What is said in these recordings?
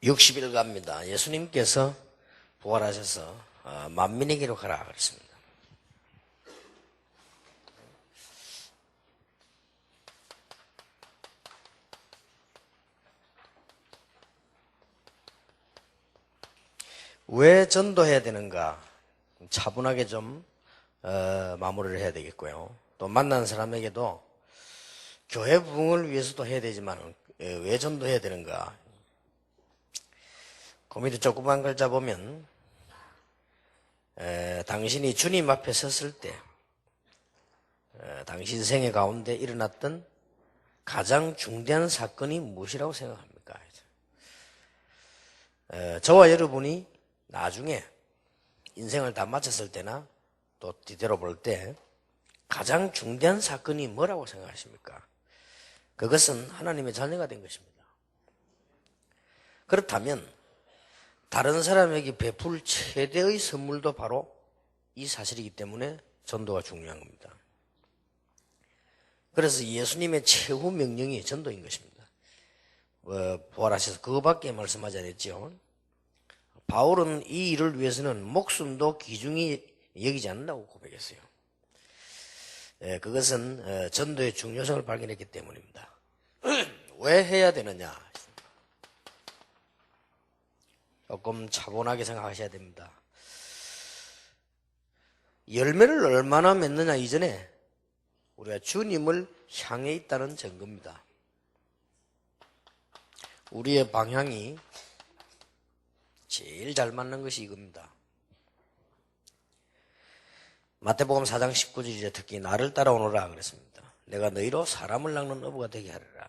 60일갑니다. 예수님께서 부활하셔서 만민에게로 가라 그랬습니다. 왜 전도해야 되는가? 차분하게 좀 마무리를 해야 되겠고요. 또 만난 사람에게도 교회 부흥을 위해서도 해야 되지만 왜 전도해야 되는가? 그 밑에 조그만 글자 보면 당신이 주님 앞에 섰을 때 당신 생애 가운데 일어났던 가장 중대한 사건이 무엇이라고 생각합니까? 저와 여러분이 나중에 인생을 다 마쳤을 때나 또 뒤돌아볼 때 가장 중대한 사건이 뭐라고 생각하십니까? 그것은 하나님의 자녀가 된 것입니다. 그렇다면 다른 사람에게 베풀 최대의 선물도 바로 이 사실이기 때문에 전도가 중요한 겁니다. 그래서 예수님의 최후 명령이 전도인 것입니다. 부활하셔서 그거밖에 말씀하지 않았죠. 바울은 이 일을 위해서는 목숨도 귀중히 여기지 않는다고 고백했어요. 그것은 전도의 중요성을 발견했기 때문입니다. 왜 해야 되느냐? 조금 차분하게 생각하셔야 됩니다. 열매를 얼마나 맺느냐 이전에 우리가 주님을 향해 있다는 증거입니다. 우리의 방향이 제일 잘 맞는 것이 이겁니다. 마태복음 4장 19절에 특히 나를 따라오너라 그랬습니다. 내가 너희로 사람을 낚는 어부가 되게 하리라.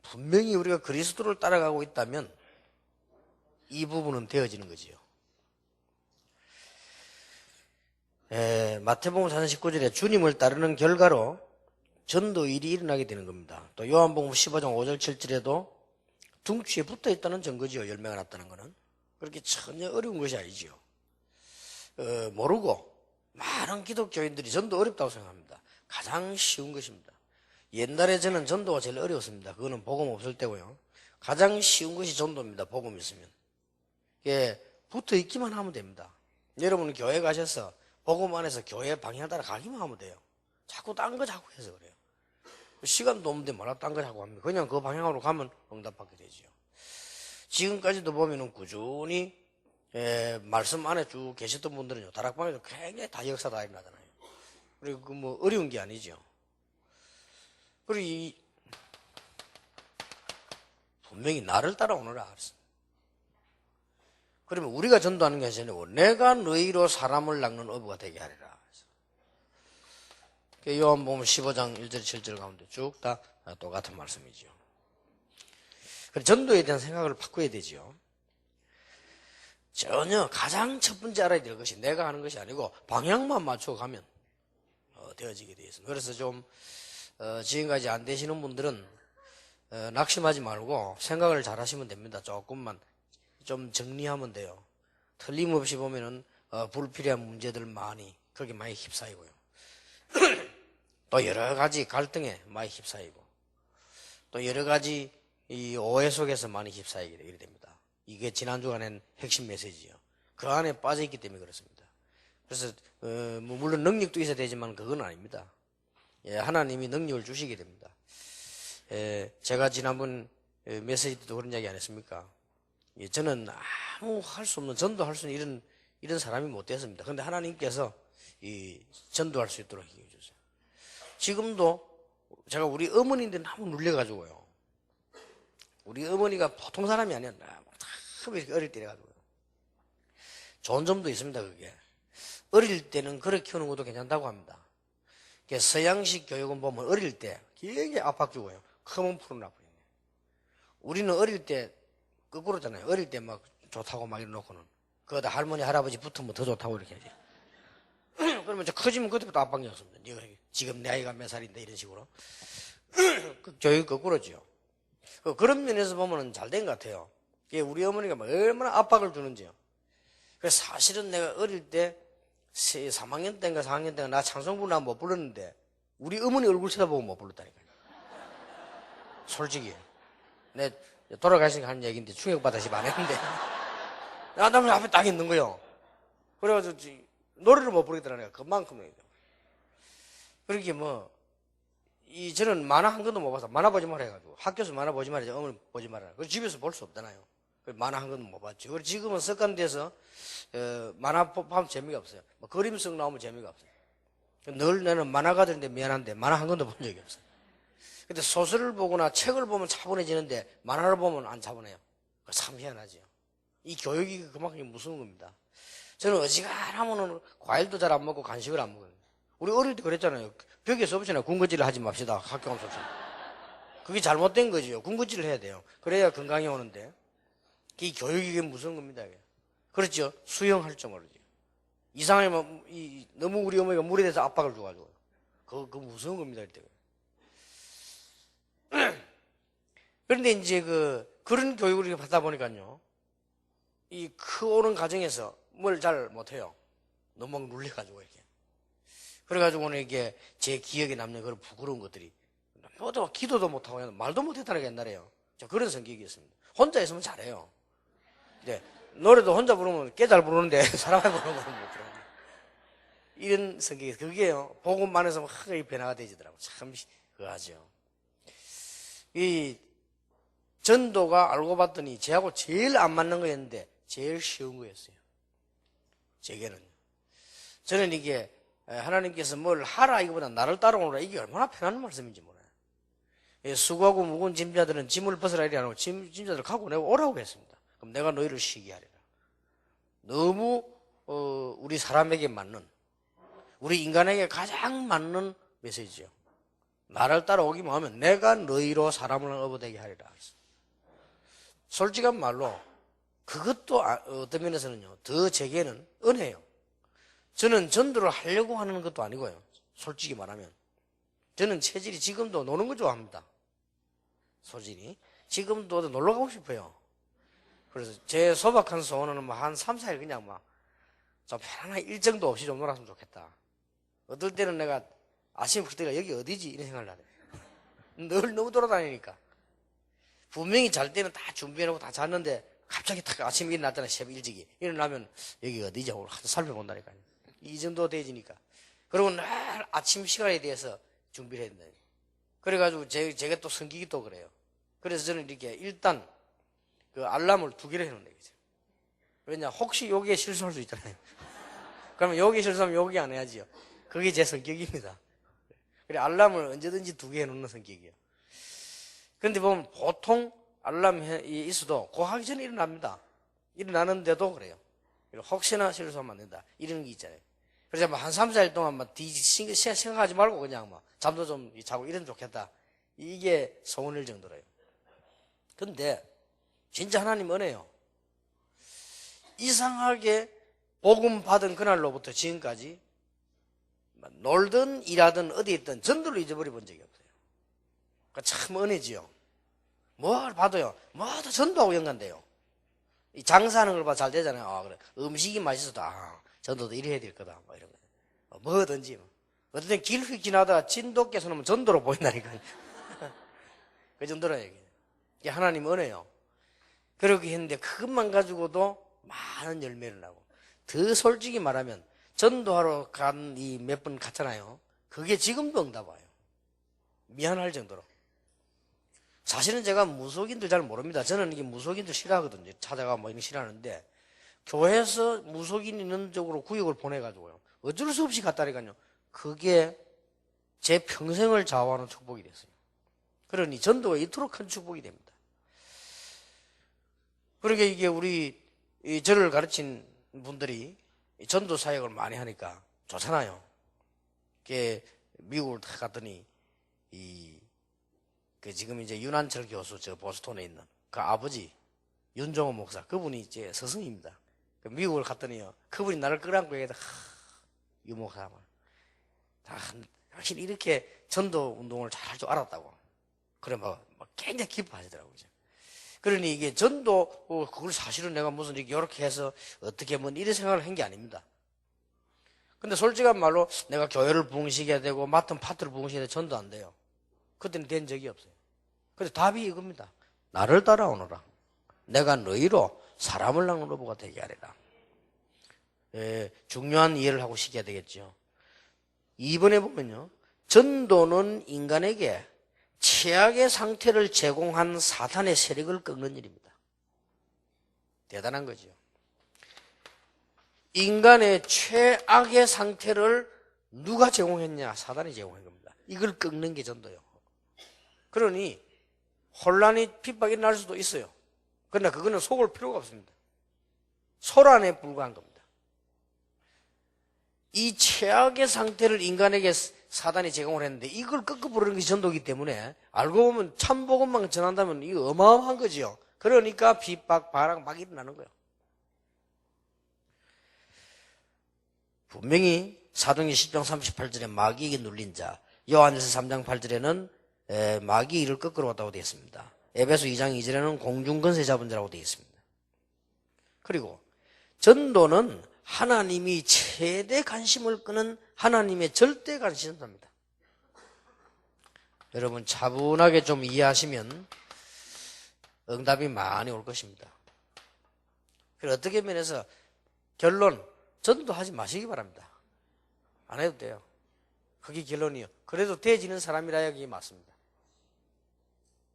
분명히 우리가 그리스도를 따라가고 있다면 이 부분은 되어지는 거지요. 마태복음 4장 19절에 주님을 따르는 결과로 전도 일이 일어나게 되는 겁니다. 또 요한복음 15장 5절 7절에도 둥치에 붙어 있다는 증거지요. 열매가 났다는 것은. 그렇게 전혀 어려운 것이 아니지요. 모르고 많은 기독교인들이 전도 어렵다고 생각합니다. 가장 쉬운 것입니다. 옛날에 저는 전도가 제일 어려웠습니다. 그거는 복음 없을 때고요. 가장 쉬운 것이 전도입니다. 복음 있으면. 붙어 있기만 하면 됩니다. 여러분은 교회 가셔서 복음 안에서 교회 방향 따라 가기만 하면 돼요. 자꾸 딴 거 자꾸 해서 그래요. 시간도 없는데 뭐라 딴 거 자꾸 합니다. 그냥 그 방향으로 가면 응답받게 되지요. 지금까지도 보면은 꾸준히 말씀 안에 쭉 계셨던 분들은요, 다락방에도 굉장히 다 역사 다 일어나잖아요. 그리고 그 뭐 어려운 게 아니죠. 그리고 분명히 나를 따라오너라 그랬습니다. 그러면 우리가 전도하는 게 아니고 내가 너희로 사람을 낚는 어부가 되게 하리라. 요한복음 15장 1절 7절 가운데 쭉 다 똑같은 말씀이죠. 전도에 대한 생각을 바꿔야 되죠. 전혀 가장 첫 번째 알아야 될 것이 내가 하는 것이 아니고 방향만 맞춰가면 되어지게 되어 있습니다. 그래서 좀 지금까지 안 되시는 분들은 낙심하지 말고 생각을 잘 하시면 됩니다. 조금만 좀 정리하면 돼요. 틀림없이 보면은 불필요한 문제들 그렇게 많이 휩싸이고요. 또 여러 가지 갈등에 많이 휩싸이고 또 여러 가지 이 오해 속에서 많이 휩싸이게 됩니다. 이게 지난 주간엔 핵심 메시지예요. 그 안에 빠져있기 때문에 그렇습니다. 그래서 물론 능력도 있어야 되지만 그건 아닙니다. 하나님이 능력을 주시게 됩니다. 제가 지난번 메시지 때도 그런 이야기 안 했습니까? 저는 아무 할 수 없는 전도할 수 있는 이런 사람이 못 됐습니다. 그런데 하나님께서 전도할 수 있도록 해주셨어요. 지금도 제가 우리 어머니인데 너무 눌려가지고요. 우리 어머니가 보통 사람이 아니야. 참 이렇게 어릴 때 해가지고요. 좋은 점도 있습니다. 그게 어릴 때는 그렇게 키우는 것도 괜찮다고 합니다. 서양식 교육은 보면 어릴 때 굉장히 압박 주고요. 크면 풀어놔버리네. 우리는 어릴 때 거꾸로잖아요. 어릴 때 막 좋다고 막 이러놓고는 그거다 할머니 할아버지 붙으면 더 좋다고 이렇게 하지. 그러면 커지면 그때부터 압박이 없습니다. 네가 지금 내 아이가 몇 살인데 이런 식으로. 그 교육 거꾸로지요. 그런 면에서 보면 잘 된 것 같아요. 우리 어머니가 얼마나 압박을 주는지요. 그래서 사실은 내가 어릴 때 3학년 때인가 4학년 때인가 나 찬송부나 못 불렀는데 우리 어머니 얼굴 쳐다보고 못 불렀다니까요. 솔직히. 내 돌아가시니까 하는 얘기인데 충격받아서 안 했는데. 나는 앞에 딱 있는 거요. 그래가지고 노래를 못 부르겠더라 내가 그만큼. 그렇게 저는 만화 한 권도 못 봐서 만화 보지 말아 해가지고 학교에서 만화 보지 말아야지 어머니 보지 말아라. 그래서 집에서 볼 수 없잖아요. 만화 한 권도 못 봤죠. 그리고 지금은 습관돼서 만화 보면 재미가 없어요. 그림성 나오면 재미가 없어요. 늘 나는 만화가들인데 미안한데 만화 한 권도 본 적이 없어요. 근데 소설을 보거나 책을 보면 차분해지는데 만화를 보면 안 차분해요. 참 희한하죠. 이 교육이 그만큼 무서운 겁니다. 저는 어지간하면은 과일도 잘 안 먹고 간식을 안 먹어요. 우리 어릴 때 그랬잖아요. 벽에 써붙이잖아요. 군것질을 하지 맙시다. 학교 가면서. 그게 잘못된 거죠. 군것질을 해야 돼요. 그래야 건강이 오는데. 이 교육이 무서운 겁니다. 그렇죠. 수용할 정도로죠. 이상하면 너무 우리 어머니가 물에 대해서 압박을 줘가지고. 그거 무서운 겁니다. 이때. 그런데 이제 그런 교육을 받다 보니까요. 이 크오는 과정에서 뭘 잘 못해요. 너무 막 눌려가지고 이렇게. 그래가지고는 이게 제 기억에 남는 그런 부끄러운 것들이 모두 기도도 못하고 말도 못했다는 게 옛날에요. 저 그런 성격이었습니다. 혼자 있으면 잘해요. 근데 노래도 혼자 부르면 꽤 잘 부르는데 사람이 부르면 못 부르는 이런 성격이 그게요. 복음만 해서 크게 변화가 되지더라고요. 참 그거하죠. 이 전도가 알고 봤더니 제하고 제일 안 맞는 거였는데 제일 쉬운 거였어요. 제게는. 저는 이게 하나님께서 뭘 하라 이거보다 나를 따라오라 이게 얼마나 편한 말씀인지 몰라요. 수고하고 무거운 짐자들은 짐을 벗으라 이리 하고 짐자들을 갖고 내가 오라고 했습니다. 그럼 내가 너희를 쉬게 하리라. 너무 우리 사람에게 맞는 우리 인간에게 가장 맞는 메시지죠. 나를 따라오기만 하면 내가 너희로 사람을 업어되게 하리라. 솔직한 말로 그것도 어떤 면에서는요. 더 제게는 은혜예요. 저는 전도를 하려고 하는 것도 아니고요. 솔직히 말하면. 저는 체질이 지금도 노는 거 좋아합니다. 소질이. 지금도 놀러 가고 싶어요. 그래서 제 소박한 소원은 한 3, 4일 그냥 좀 편안한 일정도 없이 좀 놀았으면 좋겠다. 어떨 때는 내가 아침에 그때가 여기 어디지? 이런 생각을 하네. 늘 너무 돌아다니니까. 분명히 잘 때는 다 준비해놓고 다 잤는데 갑자기 딱 아침에 일어났잖아요. 새벽 일찍이. 일어나면 여기 어디지? 하고 살펴본다니까요. 이 정도 되지니까. 그리고 늘 아침 시간에 대해서 준비를 해야 된다. 그래가지고 제가 또 성격이 또 그래요. 그래서 저는 이렇게 일단 그 알람을 2개를 해놓는 거죠. 왜냐, 혹시 여기에 실수할 수 있잖아요. 그러면 여기 실수하면 여기 안 해야지요. 그게 제 성격입니다. 그래, 알람을 언제든지 2개 해놓는 성격이에요. 그런데 보면 보통 알람이 있어도 그 하기 전에 일어납니다. 일어나는데도 그래요. 혹시나 실수하면 안 된다. 이런 게 있잖아요. 그래서 한 3, 4일 동안 생각하지 말고 그냥 잠도 좀 자고 이러면 좋겠다. 이게 소원일 정도로요. 근데 진짜 하나님 은혜요. 이상하게 복음 받은 그날로부터 지금까지 놀든 일하든 어디 있든 전도를 잊어버려 본 적이 없어요. 그러니까 참 은혜지요. 뭘 봐도요. 뭐도 전도하고 연관돼요. 이 장사하는 걸 봐 잘 되잖아요. 아, 그래. 음식이 맛있어도 전도도 이래야 될 거다. 이런 거. 뭐든지. 어떤 때 길 휙 지나다가 진도께서 놓으면 전도로 보인다니까요. 그 정도로 얘기해요. 이게 하나님 은혜요. 그렇게 했는데 그것만 가지고도 많은 열매를 나고. 더 솔직히 말하면 전도하러 간 이 몇 번 갔잖아요. 그게 지금도 응답 와요. 미안할 정도로. 사실은 제가 무속인들 잘 모릅니다. 저는 이게 무속인들 싫어하거든요. 찾아가 이런 싫어하는데 교회에서 무속인 있는 쪽으로 구역을 보내가지고요. 어쩔 수 없이 갔다니까요. 그게 제 평생을 좌우하는 축복이 됐어요. 그러니 전도가 이토록 큰 축복이 됩니다. 그러게 이게 우리 저를 가르친 분들이 전도 사역을 많이 하니까 좋잖아요. 이게 미국을 딱 갔더니 지금 이제 윤한철 교수 저 보스턴에 있는 그 아버지 윤종호 목사 그분이 이제 스승입니다. 미국을 갔더니요 그분이 나를 끌어안고 얘기하다 유 목사 당신 이렇게 전도 운동을 잘 할 줄 알았다고 그래 막 굉장히 기뻐하시더라고요. 그러니 이게 전도 그걸 사실은 내가 무슨 이렇게 해서 어떻게 이런 생각을 한 게 아닙니다. 근데 솔직한 말로 내가 교회를 부흥시켜야 되고 맡은 파트를 부흥시켜야 돼 전도 안 돼요. 그때는 된 적이 없어요. 그래서 답이 이겁니다. 나를 따라오너라. 내가 너희로 사람을 낳는 어부가 되게 하리라. 중요한 이해를 하고 시켜야 되겠죠. 2번에 보면요, 전도는 인간에게 최악의 상태를 제공한 사탄의 세력을 꺾는 일입니다. 대단한 거죠. 인간의 최악의 상태를 누가 제공했냐? 사단이 제공한 겁니다. 이걸 꺾는 게 전도요. 그러니 혼란이 핍박이 날 수도 있어요. 그러나 그거는 속을 필요가 없습니다. 소란에 불과한 겁니다. 이 최악의 상태를 인간에게 사단이 제공을 했는데 이걸 꺾어버리는 것이 전도이기 때문에 알고 보면 참복음만 전한다면 이거 어마어마한 거지요. 그러니까 핍박, 반항 막 일어나는 거예요. 분명히 사도행전 10장 38절에 마귀에게 눌린 자, 요한일서 3장 8절에는 마귀 이를 꺾으러 왔다고 되어 있습니다. 에베소 2장 2절에는 공중권세 잡은 자라고 되어 있습니다. 그리고 전도는 하나님이 최대 관심을 끄는 하나님의 절대 관심사입니다. 여러분 차분하게 좀 이해하시면 응답이 많이 올 것입니다. 그래서 어떻게 면에서 결론, 전도하지 마시기 바랍니다. 안 해도 돼요. 그게 결론이요. 그래도 돼지는 사람이라야 그게 맞습니다.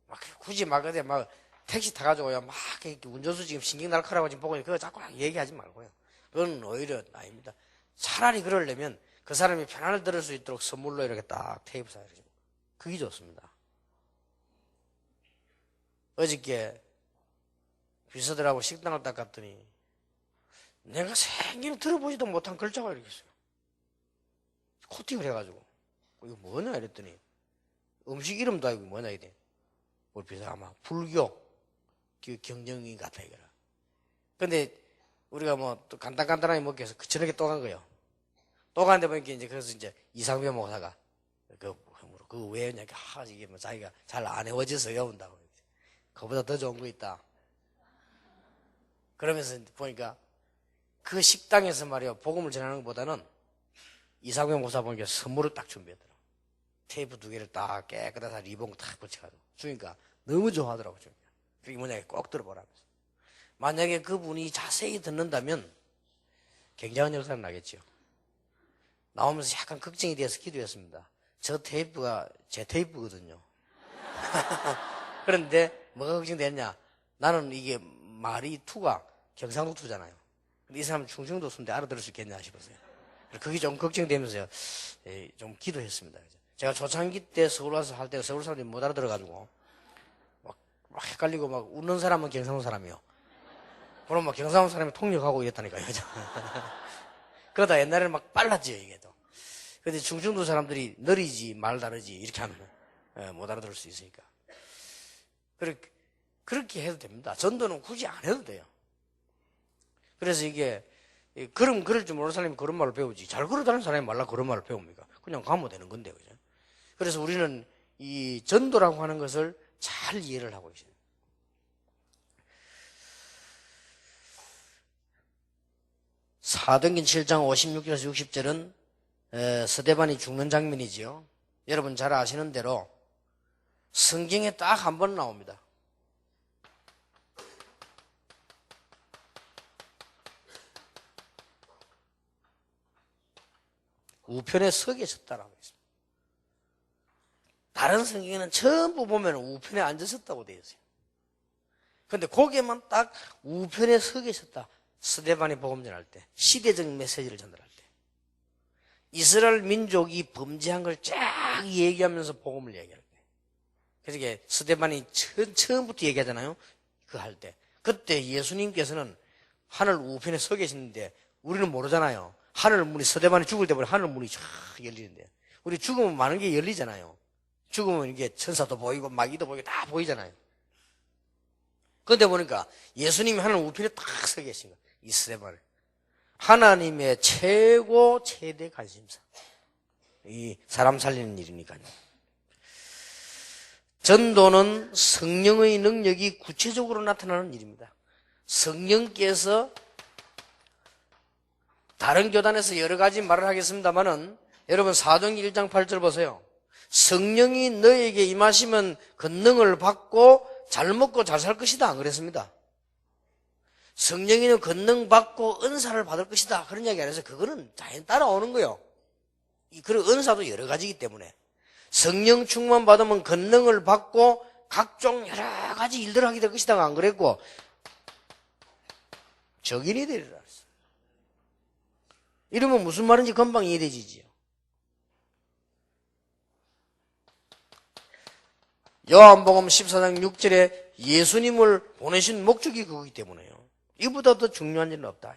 막 굳이 막 택시 타가지고요, 막 이렇게 운전수 지금 신경 날카라고 지금 보고 그거 자꾸 얘기하지 말고요. 그건 오히려 아닙니다. 차라리 그러려면 그 사람이 편안을 들을 수 있도록 선물로 이렇게 딱 테이프 사요. 그게 좋습니다. 어저께 비서들하고 식당을 딱 갔더니 내가 생전 들어보지도 못한 글자가 이렇게 있어요. 코팅을 해가지고 이거 뭐냐 이랬더니 음식 이름도 알고 뭐냐 이래. 우리 비서 아마 불교 경정이 같아 이거라. 근데 우리가 뭐 또 간단하게 먹기 위해서 저녁에 또 간 거예요. 또 가는데 보니까 이제 그래서 이제 이상배 목사가 그거 왜 했냐, 이게 뭐 자기가 잘 안 해워져서 외운다고. 그보다 더 좋은 거 있다. 그러면서 보니까 그 식당에서 말이야 복음을 전하는 것보다는 이상배 목사 보니까 선물을 딱 준비했더라고. 테이프 2개를 딱 깨끗하게 리본 딱 붙여가지고 주니까 너무 좋아하더라고. 그게 뭐냐, 꼭 들어보라면서. 만약에 그분이 자세히 듣는다면 굉장한 역사가 나겠죠. 나오면서 약간 걱정이 돼서 기도했습니다. 저 테이프가 제 테이프거든요. 그런데 뭐가 걱정됐냐? 나는 이게 말이 투가 경상도 투잖아요. 근데 이 사람은 충청도 투인데 알아들을 수 있겠냐 싶었어요. 그게 좀 걱정되면서 좀 기도했습니다. 제가 초창기 때 서울 와서 할 때 서울 사람들이 못 알아들어가지고 막 헷갈리고 막 웃는 사람은 경상도 사람이요. 그럼 막 경상도 사람이 통역하고 이랬다니까요. 그러다 옛날에는 막 빨랐지요, 이게 또. 근데 충청도 사람들이 느리지, 말 다르지, 이렇게 하면 못 알아들을 수 있으니까. 그렇게 해도 됩니다. 전도는 굳이 안 해도 돼요. 그래서 이게, 걸을 줄 모르는 사람이 그런 말을 배우지. 잘 걸어다니는 사람이 말라 그런 말을 배웁니까? 그냥 가면 되는 건데, 그죠? 그래서 우리는 이 전도라고 하는 것을 잘 이해를 하고 있어요. 사도행전 7장 56절에서 60절은 스데반이 죽는 장면이지요. 여러분 잘 아시는 대로 성경에 딱 한 번 나옵니다. 우편에 서 계셨다라고 했습니다. 다른 성경에는 전부 보면 우편에 앉으셨다고 되어 있어요. 그런데 거기에만 딱 우편에 서 계셨다. 스데반이 복음 전할 때, 시대적 메시지를 전달할 때, 이스라엘 민족이 범죄한 걸 쫙 얘기하면서 복음을 얘기할 때, 그래서 이게 스데반이 처음부터 얘기하잖아요. 그거 할 때, 그때 예수님께서는 하늘 우편에 서 계시는데 우리는 모르잖아요. 하늘 문이, 스데반이 죽을 때 보면 하늘 문이 쫙 열리는데, 우리 죽으면 많은 게 열리잖아요. 죽으면 이게 천사도 보이고 마귀도 보이고 다 보이잖아요. 그런데 보니까 예수님이 하늘 우편에 딱 서 계신 거예요. 이 스데반을. 하나님의 최대 관심사. 이 사람 살리는 일이니까요. 전도는 성령의 능력이 구체적으로 나타나는 일입니다. 성령께서 다른 교단에서 여러 가지 말을 하겠습니다만은 여러분 사도행전 1장 8절 보세요. 성령이 너에게 임하시면 권능을 받고 잘 먹고 잘 살 것이다 안 그랬습니다. 성령이는 권능 받고 은사를 받을 것이다 그런 이야기 안 해서 그거는 자연 따라오는 거예요. 그런 은사도 여러 가지이기 때문에 성령 충만 받으면 권능을 받고 각종 여러 가지 일들을 하게 될 것이다 안 그랬고 적인이 되리라 했어요. 이러면 무슨 말인지 금방 이해되지요. 요한복음 14장 6절에 예수님을 보내신 목적이 그거기 때문에요. 이보다 더 중요한 일은 없다.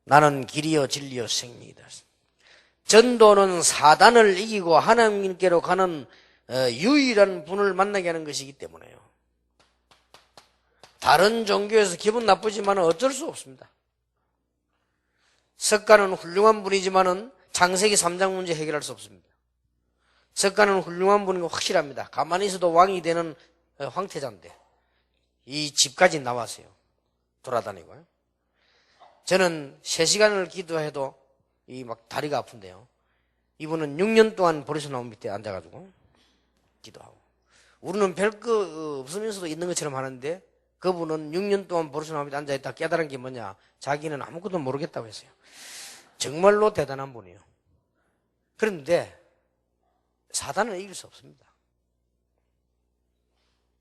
나는 길이요 진리요 생명이다. 전도는 사단을 이기고 하나님께로 가는 유일한 분을 만나게 하는 것이기 때문에요. 다른 종교에서 기분 나쁘지만 어쩔 수 없습니다. 석가는 훌륭한 분이지만 창세기 3장 문제 해결할 수 없습니다. 석가는 훌륭한 분인 거 확실합니다. 가만히 있어도 왕이 되는 황태자인데 이 집까지 나왔어요. 돌아다니고요. 저는 3시간을 기도해도 이 막 다리가 아픈데요. 이분은 6년 동안 보리수 나무 밑에 앉아가지고 기도하고 우리는 별거 없으면서도 있는 것처럼 하는데 그분은 6년 동안 보리수 나무 밑에 앉아있다 깨달은 게 뭐냐? 자기는 아무것도 모르겠다고 했어요. 정말로 대단한 분이에요. 그런데 사단은 이길 수 없습니다.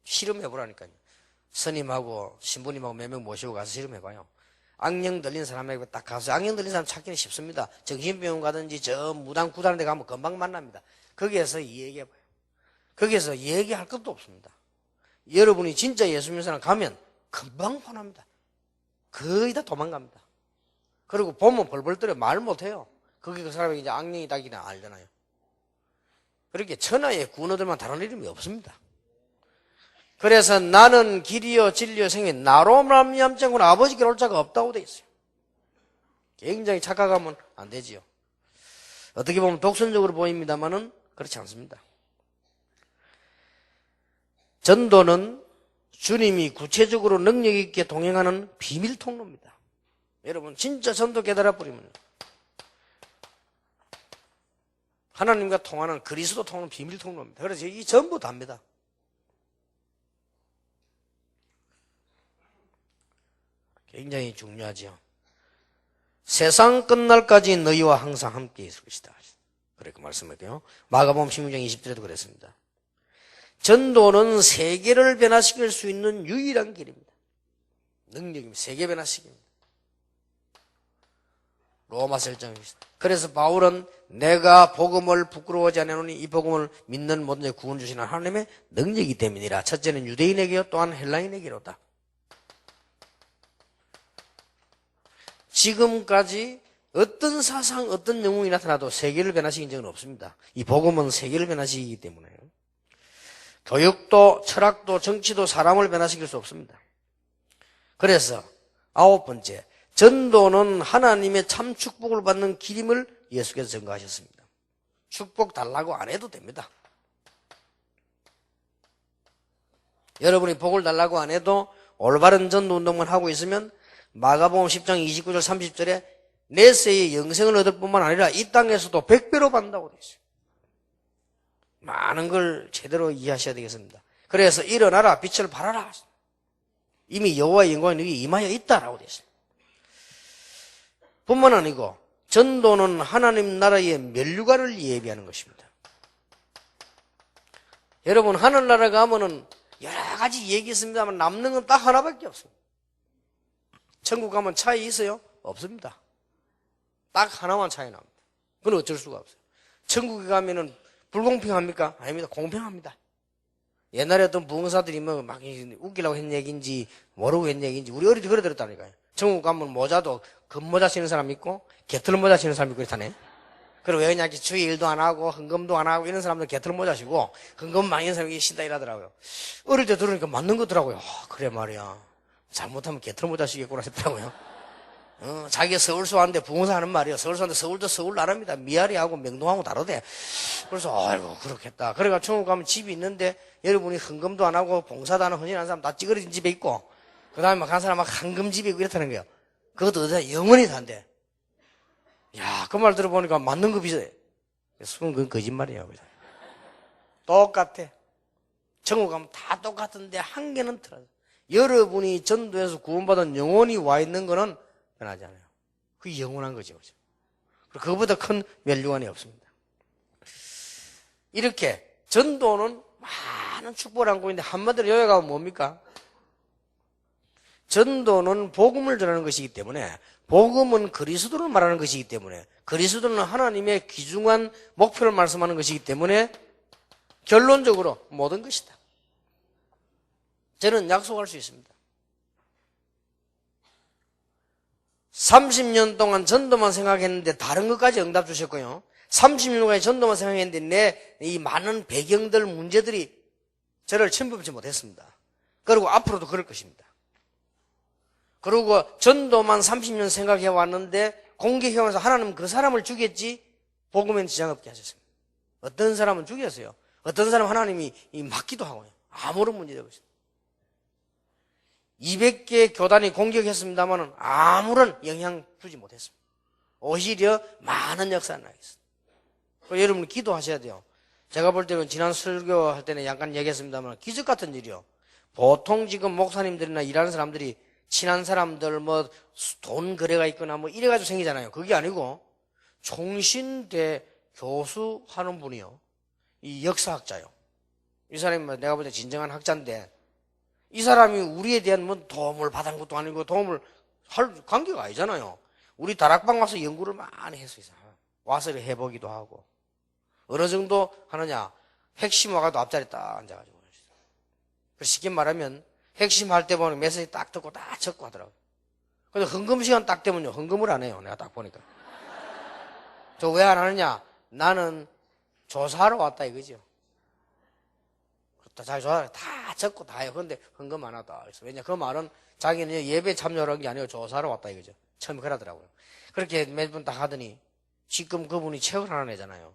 실험해보라니까요. 스님하고 신부님하고 몇 명 모시고 가서 실험해봐요. 악령 들린 사람에게 딱 가서 악령 들린 사람 찾기는 쉽습니다. 정신병원 가든지 저 무당 구다는 데 가면 금방 만납니다. 거기에서 얘기해봐요. 거기에서 얘기할 것도 없습니다. 여러분이 진짜 예수 믿는 사람 가면 금방 혼납니다. 거의 다 도망갑니다. 그리고 보면 벌벌 떨어 말 못해요. 거기 그 사람이 이제 악령이 딱이나 알잖아요. 그렇게 천하의 군어들만 다른 이름이 없습니다. 그래서 나는 길이요 진리요 생명 나로 말미암지 않고는 아버지께 올 자가 없다고 돼 있어요. 굉장히 착각하면 안 되지요. 어떻게 보면 독선적으로 보입니다만은 그렇지 않습니다. 전도는 주님이 구체적으로 능력 있게 동행하는 비밀 통로입니다. 여러분 진짜 전도 깨달아 버리면 하나님과 통하는 그리스도 통하는 비밀 통로입니다. 그래서 이 전부 답니다. 굉장히 중요하죠. 세상 끝날까지 너희와 항상 함께 있을 것이다. 그렇게 말씀할게요. 마가복음 16장 20절에도 그랬습니다. 전도는 세계를 변화시킬 수 있는 유일한 길입니다. 능력입니다. 세계 변화시킵니다. 로마서 1장입니다. 그래서 바울은 내가 복음을 부끄러워하지 않으니 이 복음을 믿는 모든 자 구원 주시는 하나님의 능력이 됨이니라. 첫째는 유대인에게요 또한 헬라인에게로다. 지금까지 어떤 사상, 어떤 영웅이 나타나도 세계를 변화시킨 적은 없습니다. 이 복음은 세계를 변화시키기 때문에 교육도, 철학도, 정치도 사람을 변화시킬 수 없습니다. 그래서 9번째, 전도는 하나님의 참 축복을 받는 길임을 예수께서 증거하셨습니다. 축복 달라고 안 해도 됩니다. 여러분이 복을 달라고 안 해도 올바른 전도 운동만 하고 있으면 마가복음 10장 29절 30절에 내세의 영생을 얻을 뿐만 아니라 이 땅에서도 100배로 받는다고 되어 있어요. 많은 걸 제대로 이해하셔야 되겠습니다. 그래서 일어나라 빛을 발하라. 이미 여호와의 영광이 너희에 임하여 있다라고 되어 있어요. 뿐만 아니고 전도는 하나님 나라의 면류관을 예비하는 것입니다. 여러분 하늘나라 가면은 여러 가지 얘기 있습니다만 남는 건 딱 하나밖에 없습니다. 천국 가면 차이 있어요? 없습니다. 딱 하나만 차이 납니다. 그건 어쩔 수가 없어요. 천국에 가면은 불공평합니까? 아닙니다. 공평합니다. 옛날에 어떤 부흥사들이 막 웃기려고 했 얘기인지 모르고 했 얘기인지 우리 어릴 때 그래 들었다니까요. 천국 가면 모자도 금모자 신는 사람 있고 개털모자 신는 사람 있고 그렇다네. 그리고 왜 그냥 주의 일도 안 하고 헌금도 안 하고 이런 사람들 개털모자 시고 헌금 많이 하는 사람이 신다 이러더라고요. 어릴 때 들으니까 맞는 거더라고요. 그래 말이야. 잘못하면 개털모자 시겠구나 싶더라고요. 자기가 서울서 왔는데 부흥사 하는 말이에요. 서울서 왔는데 서울도 서울 나라입니다. 미아리하고 명동하고 다르대. 그래서 아이고 그렇겠다. 그래가 천국 가면 집이 있는데 여러분이 헌금도 안 하고 봉사도 안 하고 헌신하는 사람 다 찌그러진 집에 있고 그 다음에 막 한 사람 막 황금집에 있고 이렇다는 거예요. 그것도 어디서 영원히 산대. 야, 그 말 들어보니까 맞는 거 비슷해. 그건 거짓말이에요. 똑같아. 천국 가면 다 똑같은데 한계는 틀어져. 여러분이 전도해서 구원받은 영혼이 와 있는 거는 변하지 않아요. 그게 영원한 거죠. 그리고 그거보다 큰 멸류관이 없습니다. 이렇게 전도는 많은 축복을 안고 있는데 한마디로 요약하면 뭡니까? 전도는 복음을 전하는 것이기 때문에, 복음은 그리스도를 말하는 것이기 때문에, 그리스도는 하나님의 귀중한 목표를 말씀하는 것이기 때문에 결론적으로 모든 것이다. 저는 약속할 수 있습니다. 30년 동안 전도만 생각했는데 다른 것까지 응답 주셨고요. 30년간 전도만 생각했는데 내 이 많은 배경들, 문제들이 저를 침범치 못했습니다. 그리고 앞으로도 그럴 것입니다. 그리고 전도만 30년 생각해 왔는데 공격해 와서 하나님은 그 사람을 죽였지 복음에는 지장 없게 하셨습니다. 어떤 사람은 죽였어요. 어떤 사람은 하나님이 막기도 하고요. 아무런 문제도 없습니다. 200개 교단이 공격했습니다만 아무런 영향 주지 못했습니다. 오히려 많은 역사가 나겠습니다. 여러분 기도하셔야 돼요. 제가 볼 때는 지난 설교할 때는 약간 얘기했습니다만 기적 같은 일이요. 보통 지금 목사님들이나 일하는 사람들이 친한 사람들 뭐 돈 거래가 있거나 뭐 이래가지고 생기잖아요. 그게 아니고 총신대 교수 하는 분이요. 이 역사학자요. 이 사람이 내가 볼 때 진정한 학자인데 이 사람이 우리에 대한 뭐 도움을 받은 것도 아니고 도움을 할 관계가 아니잖아요. 우리 다락방 와서 연구를 많이 했어요. 와서 해보기도 하고. 어느 정도 하느냐. 핵심 와가지고 앞자리에 딱 앉아가지고. 쉽게 말하면 핵심 할 때 보면 메시지 딱 듣고 딱 적고 하더라고요. 근데 헌금 시간 딱 되면요. 헌금을 안 해요. 내가 딱 보니까. 저 왜 안 하느냐. 나는 조사하러 왔다 이거죠. 잘 조사, 다 적고 다 해요. 그런데 헌금 안 하다. 그래서 왜냐, 그 말은 자기는 예배 참여한 게 아니고 조사하러 왔다 이거죠. 처음에 그러더라고요. 그렇게 매번 딱 하더니 지금 그분이 책을 하나 내잖아요.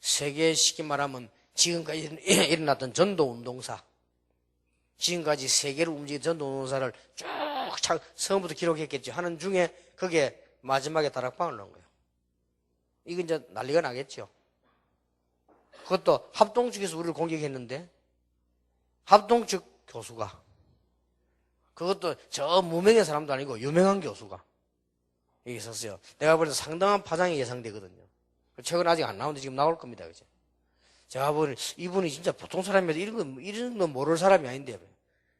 세계 쉽게 말하면 지금까지 일어났던 전도운동사, 지금까지 세계를 움직인 전도운동사를 쭉 처음부터 기록했겠죠. 하는 중에 그게 마지막에 다락방을 넣은 거예요. 이건 이제 난리가 나겠죠. 그것도 합동 측에서 우리를 공격했는데 합동 측 교수가, 그것도 저 무명의 사람도 아니고 유명한 교수가 여기 있었어요. 내가 볼 때 상당한 파장이 예상되거든요. 최근 아직 안 나오는데 지금 나올 겁니다. 그죠? 제가 보니 이분이 진짜 보통 사람이어서 이런 거 모를 사람이 아닌데,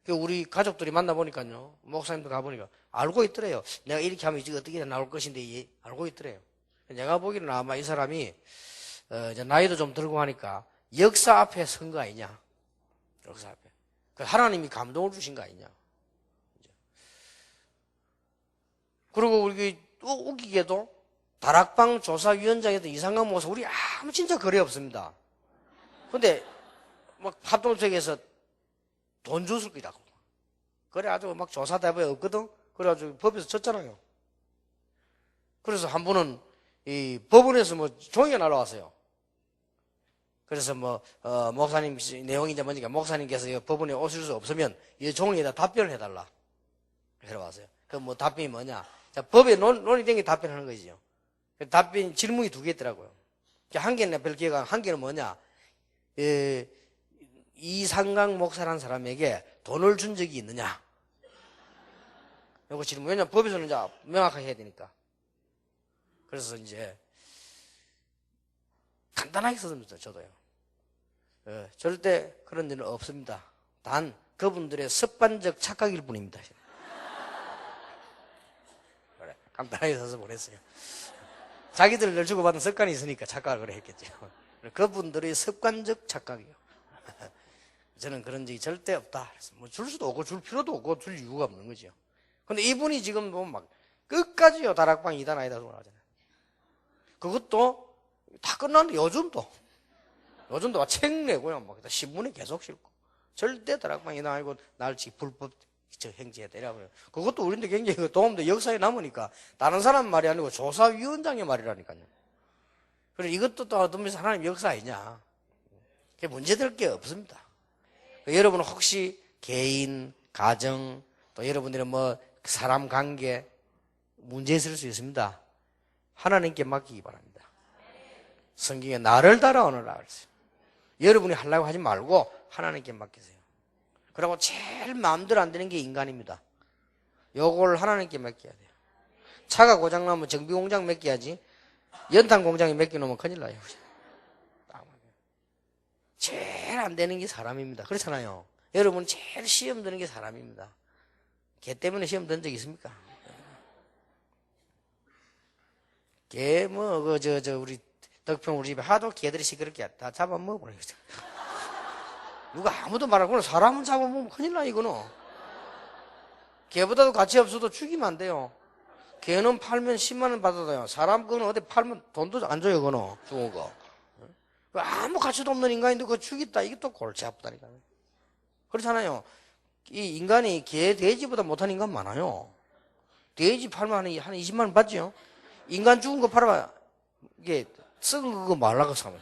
우리 가족들이 만나보니까요, 목사님도 가보니까 알고 있더래요. 내가 이렇게 하면 이제 어떻게 나올 것인데 알고 있더래요. 내가 보기에는 아마 이 사람이 이제 나이도 좀 들고 하니까 역사 앞에 선 거 아니냐. 역사 앞에. 하나님이 감동을 주신 거 아니냐. 그리고 우리 또 웃기게도 다락방 조사위원장이었던 이상강 목사, 우리 아무 진짜 거래 없습니다. 근데 막 합동측에서 돈 줬을 거다. 그래 아주 막 조사 대부에 없거든. 그래가지고 법에서 졌잖아요. 그래서 한 분은 이 법원에서 뭐 종이가 날아왔어요. 그래서 목사님 내용이 이제 뭐니까 목사님께서 법원에 오실 수 없으면 이 종이에다 답변을 해달라. 그래 왔어요. 그 답변이 뭐냐? 자, 법에 논의된 게 답변하는 거죠. 답변 질문이 2개 있더라고요. 한 개는 별 기회가, 한 개는 뭐냐? 이상강 목사라는 사람에게 돈을 준 적이 있느냐? 요거 질문. 왜냐면 법에서는 이제 명확하게 해야 되니까. 그래서 이제 간단하게 썼습니다. 저도요. 절대 그런 일은 없습니다. 단 그분들의 습관적 착각일 뿐입니다. 그래, 간단하게 써서 보냈어요. 자기들 늘 주고받은 습관이 있으니까 착각을 그래 했겠죠. 그분들의 습관적 착각이요. 저는 그런 적이 절대 없다. 그래서 줄 수도 없고 줄 필요도 없고 줄 이유가 없는 거죠. 근데 이분이 지금 보면 막 끝까지요. 다락방 2단 아니다 하잖아요. 그것도 다 끝났는데 요즘도 책 내고요. 막 신문에 계속 싣고. 절대 다락방 2단 아니고 날치 불법 행지해야 되라고요. 그것도 우리한테 굉장히 도움도 역사에 남으니까 다른 사람 말이 아니고 조사위원장의 말이라니까요. 그리고 이것도 또 어떤면서 하나님 역사 아니냐. 그게 문제될 게 없습니다. 여러분 혹시 개인, 가정, 또 여러분들의 사람 관계 문제 있을 수 있습니다. 하나님께 맡기기 바랍니다. 성경에 나를 따라오너라 그랬어요. 여러분이 하려고 하지 말고 하나님께 맡기세요. 그리고 제일 마음대로 안 되는 게 인간입니다. 요걸 하나님께 맡겨야 돼요. 차가 고장나면 정비공장 맡겨야지 연탄 공장에 맡겨놓으면 큰일 나요. 제일 안 되는 게 사람입니다. 그렇잖아요. 여러분 제일 시험 드는 게 사람입니다. 개 때문에 시험 든 적 있습니까? 개 우리 덕평 우리 집에 하도 개들이 시끄럽게 다 잡아먹어버려요. 누가 아무도 말하고 사람은 잡아먹으면 큰일 나 이거는. 개보다도 가치 없어도 죽이면 안 돼요. 개는 팔면 10만 원 받아도요. 사람 그거는 어디 팔면 돈도 안 줘요. 그거는 죽은 거. 아무 가치도 없는 인간인데 그거 죽였다. 이게 또 골치 아프다니까요. 그렇잖아요. 이 인간이 개, 돼지보다 못한 인간 많아요. 돼지 팔면 한 20만 원 받죠. 인간 죽은 거 팔아봐. 이게 썩은 거 말라고 사면.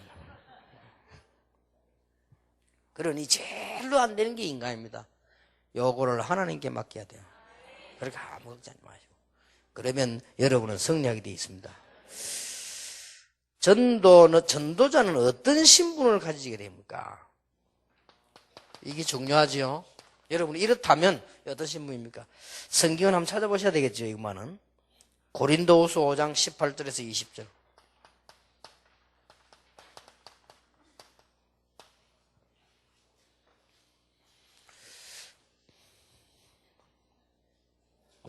그러니 제일로 안 되는 게 인간입니다. 요거를 하나님께 맡겨야 돼요. 그렇게 아무것도 하지 마시고. 그러면 여러분은 승리하게 되어 있습니다. 전도자는 어떤 신분을 가지게 됩니까? 이게 중요하죠. 여러분 이렇다면 어떤 신분입니까? 성경을 한번 찾아보셔야 되겠죠. 이거만은 고린도후서 5장 18절에서 20절.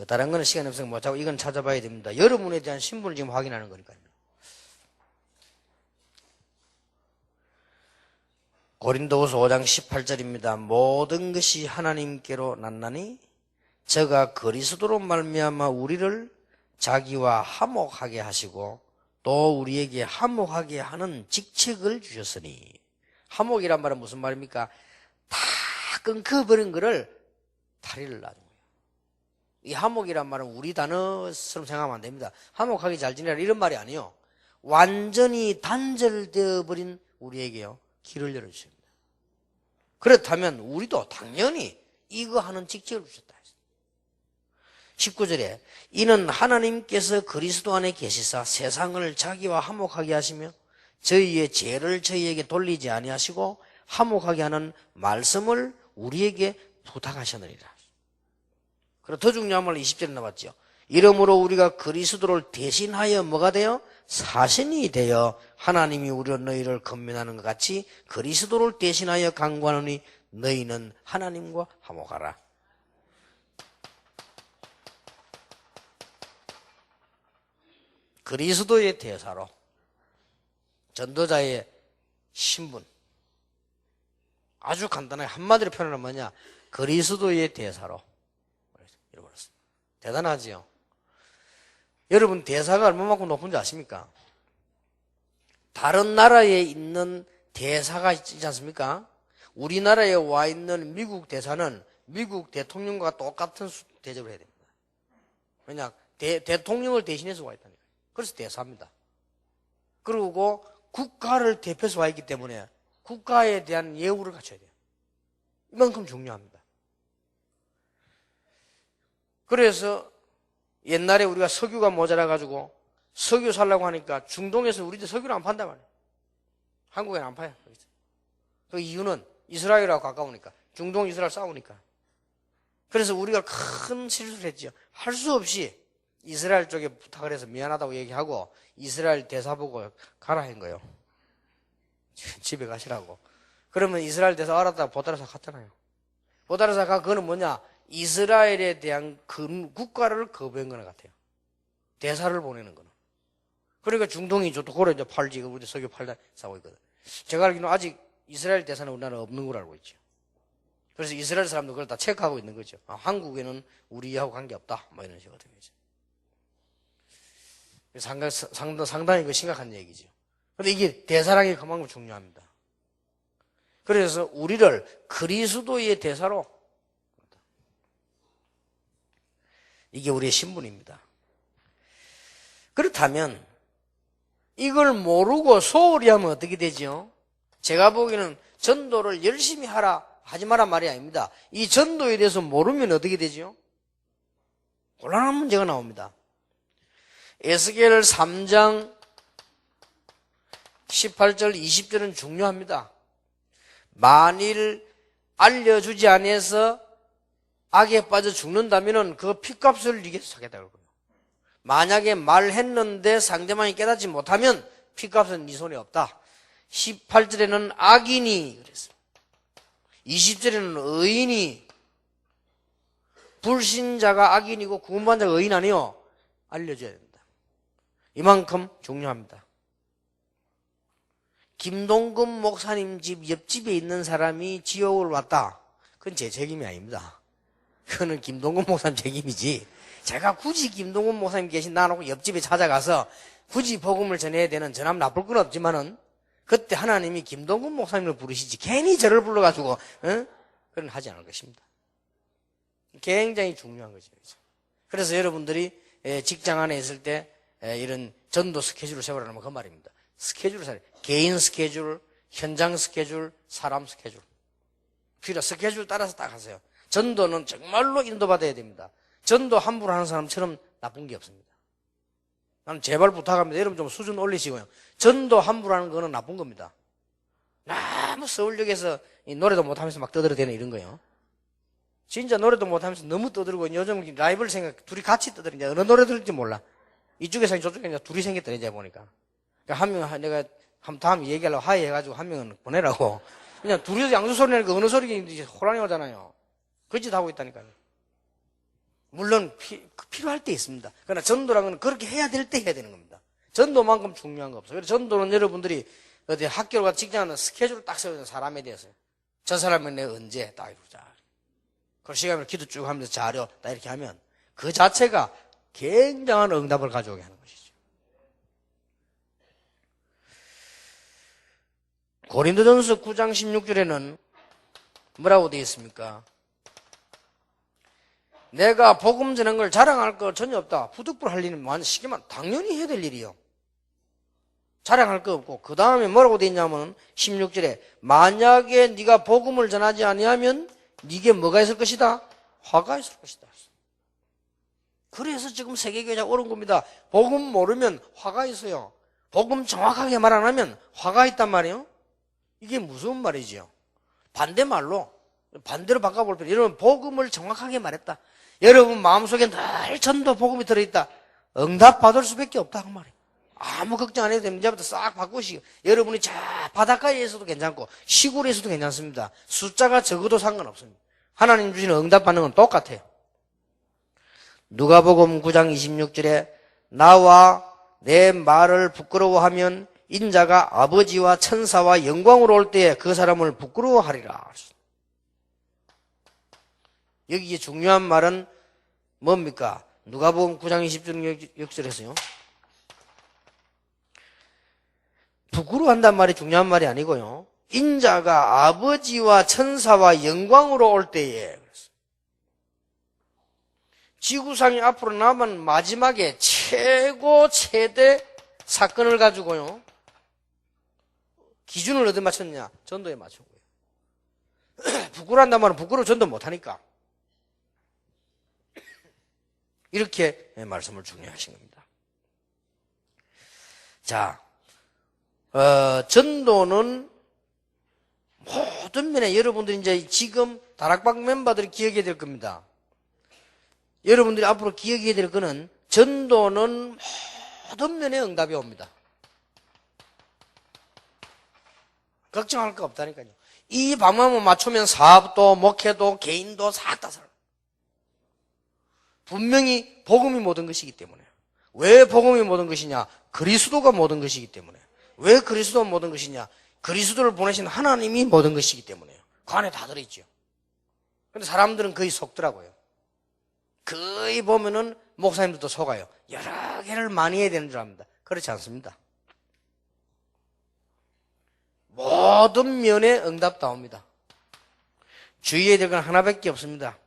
다른 거는 시간이 없으면 못하고 이건 찾아봐야 됩니다. 여러분에 대한 신분을 지금 확인하는 거니까요. 고린도후서 5장 18절입니다. 모든 것이 하나님께로 났나니 저가 그리스도로 말미암아 우리를 자기와 화목하게 하시고 또 우리에게 화목하게 하는 직책을 주셨으니. 화목이란 말은 무슨 말입니까? 다 끊겨버린 거를 다리를 놔준 거예요. 이 화목이란 말은 우리 단어처럼 생각하면 안 됩니다. 화목하게 잘 지내라 이런 말이 아니에요. 완전히 단절되어 버린 우리에게요 길을 열어주십니다. 그렇다면 우리도 당연히 이거 하는 직책을 주셨다. 19절에 이는 하나님께서 그리스도 안에 계시사 세상을 자기와 화목하게 하시며 저희의 죄를 저희에게 돌리지 아니하시고 화목하게 하는 말씀을 우리에게 부탁하셨느니라. 그리고 더 중요한 말로 20절에 나왔죠. 이러므로 우리가 그리스도를 대신하여 뭐가 되어? 사신이 되어 하나님이 우리로 너희를 건면하는 것 같이 그리스도를 대신하여 간구하노니 너희는 하나님과 화목하라. 그리스도의 대사로 전도자의 신분. 아주 간단하게 한마디로 표현하면 뭐냐? 그리스도의 대사로. 잃어버렸습니다. 대단하지요? 여러분 대사가 얼마만큼 높은지 아십니까? 다른 나라에 있는 대사가 있지 않습니까? 우리나라에 와 있는 미국 대사는 미국 대통령과 똑같은 대접을 해야 됩니다. 왜냐? 대통령을 대신해서 와 있다니까요. 그래서 대사입니다. 그리고 국가를 대표해서 와 있기 때문에 국가에 대한 예우를 갖춰야 돼요. 이만큼 중요합니다. 그래서 옛날에 우리가 석유가 모자라가지고 석유 살려고 하니까 중동에서 우리들 석유를 안 판단 말이에요. 한국에는 안 파요. 그 이유는 이스라엘하고 가까우니까. 중동 이스라엘 싸우니까. 그래서 우리가 큰 실수를 했죠. 할 수 없이 이스라엘 쪽에 부탁을 해서 미안하다고 얘기하고 이스라엘 대사 보고 가라 한 거예요. 집에 가시라고. 그러면 이스라엘 대사 알았다가 보따리사 갔잖아요. 보따리사 가 그거는 뭐냐? 이스라엘에 대한 국가를 거부한 거나 같아요. 대사를 보내는 거는. 그러니까 중동이 저도 고래 이제 팔지, 우리 석유 팔다 싸우고 있거든. 제가 알기로는 아직 이스라엘 대사는 우리나라에 없는 걸 알고 있죠. 그래서 이스라엘 사람들 그걸 다 체크하고 있는 거죠. 아, 한국에는 우리하고 관계없다. 뭐 이런 식으로 되죠. 상당히 그 심각한 얘기죠. 근데 이게 대사랑이 그만큼 중요합니다. 그래서 우리를 그리스도의 대사로, 이게 우리의 신분입니다. 그렇다면 이걸 모르고 소홀히 하면 어떻게 되죠? 제가 보기에는 전도를 열심히 하지 마라 말이 아닙니다. 이 전도에 대해서 모르면 어떻게 되죠? 곤란한 문제가 나옵니다. 에스겔 3장 18절 20절은 중요합니다. 만일 알려주지 않아서 악에 빠져 죽는다면은 그 피값을 네게 사겠다는 거예요. 만약에 말했는데 상대방이 깨닫지 못하면 피값은 네 손에 없다. 18절에는 악인이 그랬어요. 20절에는 의인이, 불신자가 악인이고 구원받은 자가 의인 아니요, 알려줘야 됩니다. 이만큼 중요합니다. 김동근 목사님 집 옆집에 있는 사람이 지옥을 왔다. 그건 제 책임이 아닙니다. 그거는 김동근 목사님 책임이지. 제가 굳이 김동근 목사님 계신 나놓고 옆집에 찾아가서 굳이 복음을 전해야 되는 저남 나쁠 건 없지만은 그때 하나님이 김동근 목사님을 부르시지 괜히 저를 불러가지고 그건 하지 않을 것입니다. 굉장히 중요한 거죠. 그래서 여러분들이 직장 안에 있을 때 이런 전도 스케줄을 세우라는 그 말입니다. 스케줄을 세우라. 개인 스케줄, 현장 스케줄, 사람 스케줄. 필요 스케줄 따라서 딱 하세요. 전도는 정말로 인도받아야 됩니다. 전도 함부로 하는 사람처럼 나쁜 게 없습니다. 나는 제발 부탁합니다. 여러분 좀 수준 올리시고요. 전도 함부로 하는 거는 나쁜 겁니다. 너무 서울역에서 노래도 못하면서 막 떠들어대는 이런 거요. 진짜 노래도 못하면서 너무 떠들고 요즘 라이브를 둘이 같이 떠들어. 이제 어느 노래 들을지 몰라. 이쪽에서 저쪽에 이제 둘이 생겼더래 이제 보니까. 그러니까 한 명 내가 다음 얘기하려고 하이해가지고 한 명은 보내라고. 그냥 둘이서 양수 소리 내니까 어느 소리인지 혼란이 오잖아요. 그 짓 하고 있다니까요. 물론 필요할 때 있습니다. 그러나 전도라는 건 그렇게 해야 될 때 해야 되는 겁니다. 전도만큼 중요한 거 없어요. 그래서 전도는 여러분들이 어디 학교로 가서 직장하는 스케줄을 딱 세우는 사람에 대해서 저 사람은 내가 언제 딱 이러자. 그 시간을 기도 쭉 하면서 자료 딱 이렇게 하면 그 자체가 굉장한 응답을 가져오게 하는 것이죠. 고린도전서 9장 16절에는 뭐라고 되어 있습니까? 내가 복음 전하는 걸 자랑할 거 전혀 없다. 부득불 할 일은 많이 시키면 당연히 해야 될 일이요. 자랑할 거 없고 그 다음에 뭐라고 되어 있냐면 16절에 만약에 네가 복음을 전하지 아니하면 네게 뭐가 있을 것이다? 화가 있을 것이다. 그래서 지금 세계교회가 옳은 겁니다. 복음 모르면 화가 있어요. 복음 정확하게 말 안 하면 화가 있단 말이에요. 이게 무슨 말이지요? 반대말로 반대로 바꿔볼 필요. 여러분 복음을 정확하게 말했다. 여러분 마음속에 늘 전도 복음이 들어있다. 응답 받을 수밖에 없다 그 말이에요. 아무 걱정 안 해도 됩니다. 이제부터 싹 바꾸시고 여러분이 저 바닷가에 있어도 괜찮고 시골에 있어도 괜찮습니다. 숫자가 적어도 상관없습니다. 하나님 주시는 응답 받는 건 똑같아요. 누가복음 9장 26절에 나와 내 말을 부끄러워하면 인자가 아버지와 천사와 영광으로 올 때에 그 사람을 부끄러워하리라. 여기에 중요한 말은 뭡니까? 누가복음 9장 26절에서요. 부끄러워한단 말이 중요한 말이 아니고요. 인자가 아버지와 천사와 영광으로 올 때에 지구상이 앞으로 남은 마지막에 최대 사건을 가지고요. 기준을 어디 맞췄냐? 전도에 맞춘 거예요. 부끄러워한단 말은 부끄러워 전도 못하니까. 이렇게 말씀을 중요하신 겁니다. 자, 전도는 모든 면에 여러분들이 이제 지금 다락방 멤버들이 기억해야 될 겁니다. 여러분들이 앞으로 기억해야 될 거는 전도는 모든 면에 응답이 옵니다. 걱정할 거 없다니까요. 이 방법만 맞추면 사업도 목회도 개인도 싹 다 살아. 분명히 복음이 모든 것이기 때문에. 왜 복음이 모든 것이냐? 그리스도가 모든 것이기 때문에. 왜 그리스도가 모든 것이냐? 그리스도를 보내신 하나님이 모든 것이기 때문에요. 그 안에 다 들어있죠. 근데 사람들은 거의 속더라고요. 거의 보면은 목사님들도 속아요. 여러 개를 많이 해야 되는 줄 압니다. 그렇지 않습니다. 모든 면에 응답 다 옵니다. 주의해야 될 건 하나밖에 없습니다.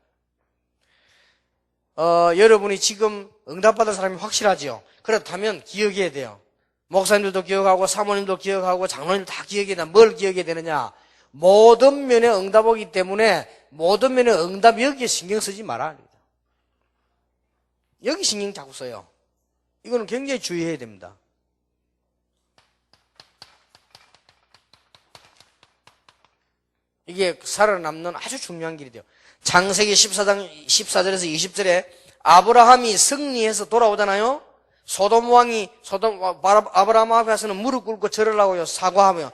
여러분이 지금 응답받을 사람이 확실하지요. 그렇다면 기억해야 돼요. 목사님들도 기억하고 사모님도 기억하고 장로님도 다 기억해야 되나? 뭘 기억해야 되느냐? 모든 면에 응답 오기 때문에 모든 면에 응답 여기에 신경 쓰지 마라. 여기 신경 자꾸 써요. 이거는 굉장히 주의해야 됩니다. 이게 살아남는 아주 중요한 길이 돼요. 창세기 14장 14절에서 20절에 아브라함이 승리해서 돌아오잖아요. 소돔 왕이 아브라함 앞에서는 무릎 꿇고 절을 하고요. 사과하며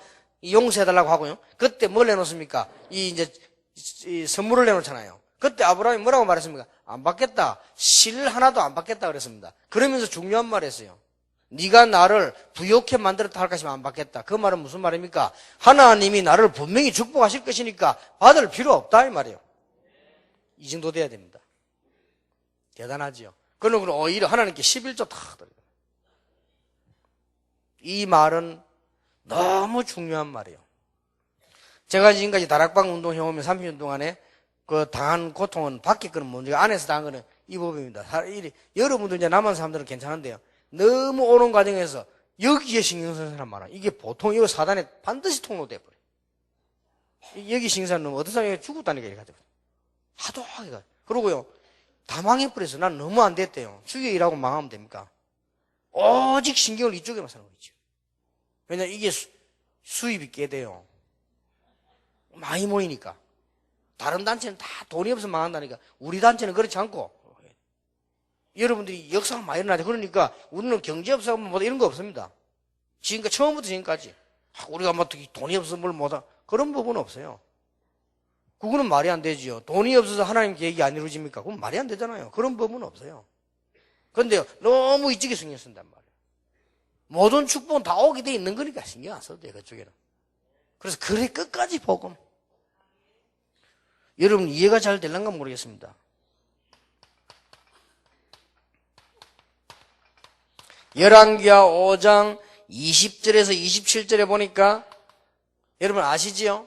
용서해달라고 하고요. 그때 뭘 내놓습니까? 이 선물을 내놓잖아요. 그때 아브라함이 뭐라고 말했습니까? 안 받겠다. 실 하나도 안 받겠다 그랬습니다. 그러면서 중요한 말 했어요. 네가 나를 부욕해 만들었다 할 것이면 안 받겠다. 그 말은 무슨 말입니까? 하나님이 나를 분명히 축복하실 것이니까 받을 필요 없다 이 말이에요. 이 정도 돼야 됩니다. 대단하지요. 그러면 오히려 하나님께 11조 다 드려요. 이 말은 너무 중요한 말이에요. 제가 지금까지 다락방 운동 해오면 30년 동안에 그 당한 고통은 밖에 거는 문제가 안에서 당한 거는 이 법입니다. 여러분들 이제 남한 사람들은 괜찮은데요. 너무 오는 과정에서 여기에 신경 쓰는 사람 많아. 이게 보통 이거 사단에 반드시 통로돼 버려. 여기 신경 쓰는 놈은 어떤 사람이 죽었다니까 이렇게 하더라고요. 하도 하기가. 그러고요. 다 망해버려서 난 너무 안 됐대요. 주위에 일하고 망하면 됩니까? 오직 신경을 이쪽에만 쓰는 거죠. 왜냐면 이게 수입이 꽤 돼요. 많이 모이니까. 다른 단체는 다 돈이 없어서 망한다니까. 우리 단체는 그렇지 않고. 여러분들이 역사가 많이 일어나죠. 그러니까 우리는 경제 없어서 뭐 이런 거 없습니다. 지금까지 처음부터 지금까지 우리가 뭐 돈이 없어서 뭘 못하 그런 부분은 없어요. 그거는 말이 안 되지요. 돈이 없어서 하나님 계획이 안 이루어집니까? 그건 말이 안 되잖아요. 그런 부분은 없어요. 그런데요, 너무 이쪽에 신경 쓴단 말이에요. 모든 축복은 다 오게 돼 있는 거니까 신경 안 써도 돼요, 그쪽에는. 그래서 그래 끝까지 복음. 여러분 이해가 잘 될란가 모르겠습니다. 열왕기하 5장 20절에서 27절에 보니까 여러분 아시지요?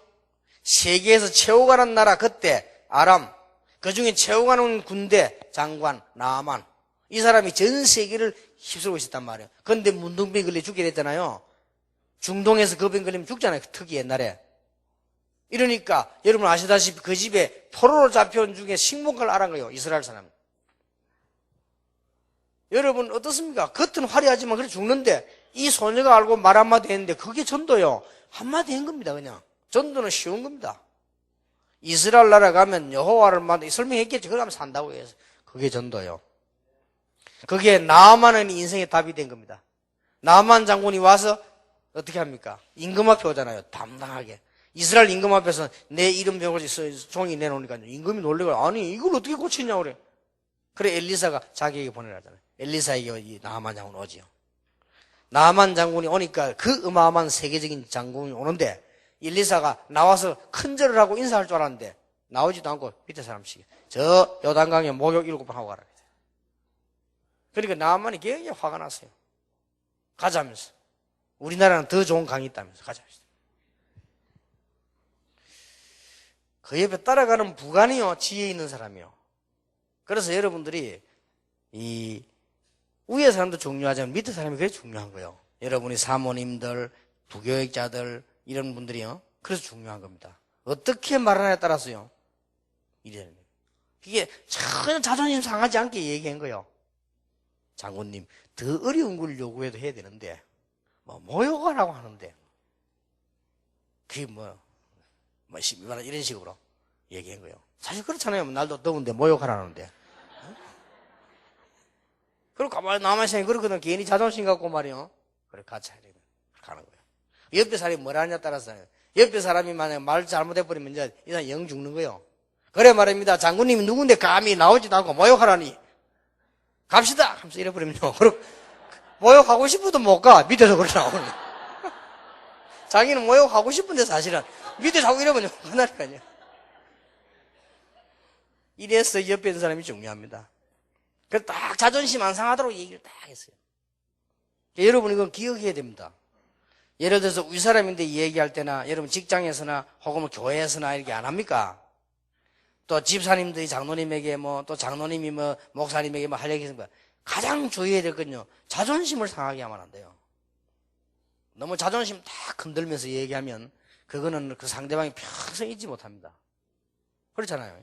세계에서 최후가는 나라 그때 아람, 그 중에 최후가는 군대 장관 나아만, 이 사람이 전 세계를 휩쓸고 있었단 말이에요. 그런데 문둥병 걸려 죽게 됐잖아요. 중동에서 그 병 걸리면 죽잖아요. 특히 옛날에. 이러니까 여러분 아시다시피 그 집에 포로로 잡혀온 중에 식문가를 알은 거예요. 이스라엘 사람. 여러분 어떻습니까? 겉은 화려하지만 그래 죽는데 이 소녀가 알고 말 한마디 했는데 그게 전도요. 한마디 한 겁니다. 그냥. 전도는 쉬운 겁니다. 이스라엘 나라 가면 여호와를 설명했겠지. 그러면 산다고 해서 그게 전도요. 그게 나아만은 인생의 답이 된 겁니다. 나아만 장군이 와서 어떻게 합니까? 임금 앞에 오잖아요. 담당하게. 이스라엘 임금 앞에서 내 이름 벽을 종이 내놓으니까 임금이 놀래고 아니 이걸 어떻게 고치냐고 그래. 그래 엘리사가 자기에게 보내라잖아요. 엘리사에게 이 나아만 장군 오지요. 나아만 장군이 오니까 그 어마어마한 세계적인 장군이 오는데 엘리사가 나와서 큰 절을 하고 인사할 줄 알았는데 나오지도 않고 밑에 사람씩 저 요단강에 목욕 7번 하고 가라. 그러니까 나아만이 굉장히 화가 났어요. 가자면서. 우리나라는 더 좋은 강이 있다면서 가자면서. 그 옆에 따라가는 부관이요. 지혜 있는 사람이요. 그래서 여러분들이 이 위에 사람도 중요하지만 밑에 사람이 그게 중요한 거예요. 여러분이 사모님들, 부교육자들 이런 분들이요. 그래서 중요한 겁니다. 어떻게 말하냐에 따라서요. 이래요. 이게 전혀 자존심 상하지 않게 얘기한 거예요. 장군님, 더 어려운 걸 요구해도 해야 되는데 모욕하라고 하는데 그게 이런 식으로 얘기한 거예요. 사실 그렇잖아요. 날도 더운데 모욕하라는데. 그리고 가만히 남아 있으니 그러거든. 괜히 자존심 갖고 말이요. 그래 같이 하려고 가는 거예요. 옆에 사람이 뭐라 하냐에 따라서 옆에 사람이 만약 말 잘못해버리면 이제 이 사람 영 죽는 거예요. 그래 말입니다. 장군님이 누군데 감히 나오지도 않고 모욕하라니. 갑시다 하면서 이래버리면요. 그리고 모욕하고 싶어도 못 가. 밑에서 그렇게 나오는 거예요. 자기는 모욕하고 싶은데 사실은 밑에 자꾸 이러면 끝나니까요. 이래서 옆에 있는 사람이 중요합니다. 그래서 딱 자존심 안 상하도록 얘기를 딱 했어요. 여러분 이건 기억해야 됩니다. 예를 들어서 윗사람인데 얘기할 때나 여러분 직장에서나 혹은 교회에서나 이렇게 안 합니까? 또 집사님들이 장로님에게 또 장로님이 목사님에게 할 얘기 있습니다. 가장 주의해야 될 건요. 자존심을 상하게 하면 안 돼요. 너무 자존심 딱 흔들면서 얘기하면 그거는 그 상대방이 평생 잊지 못합니다. 그렇잖아요.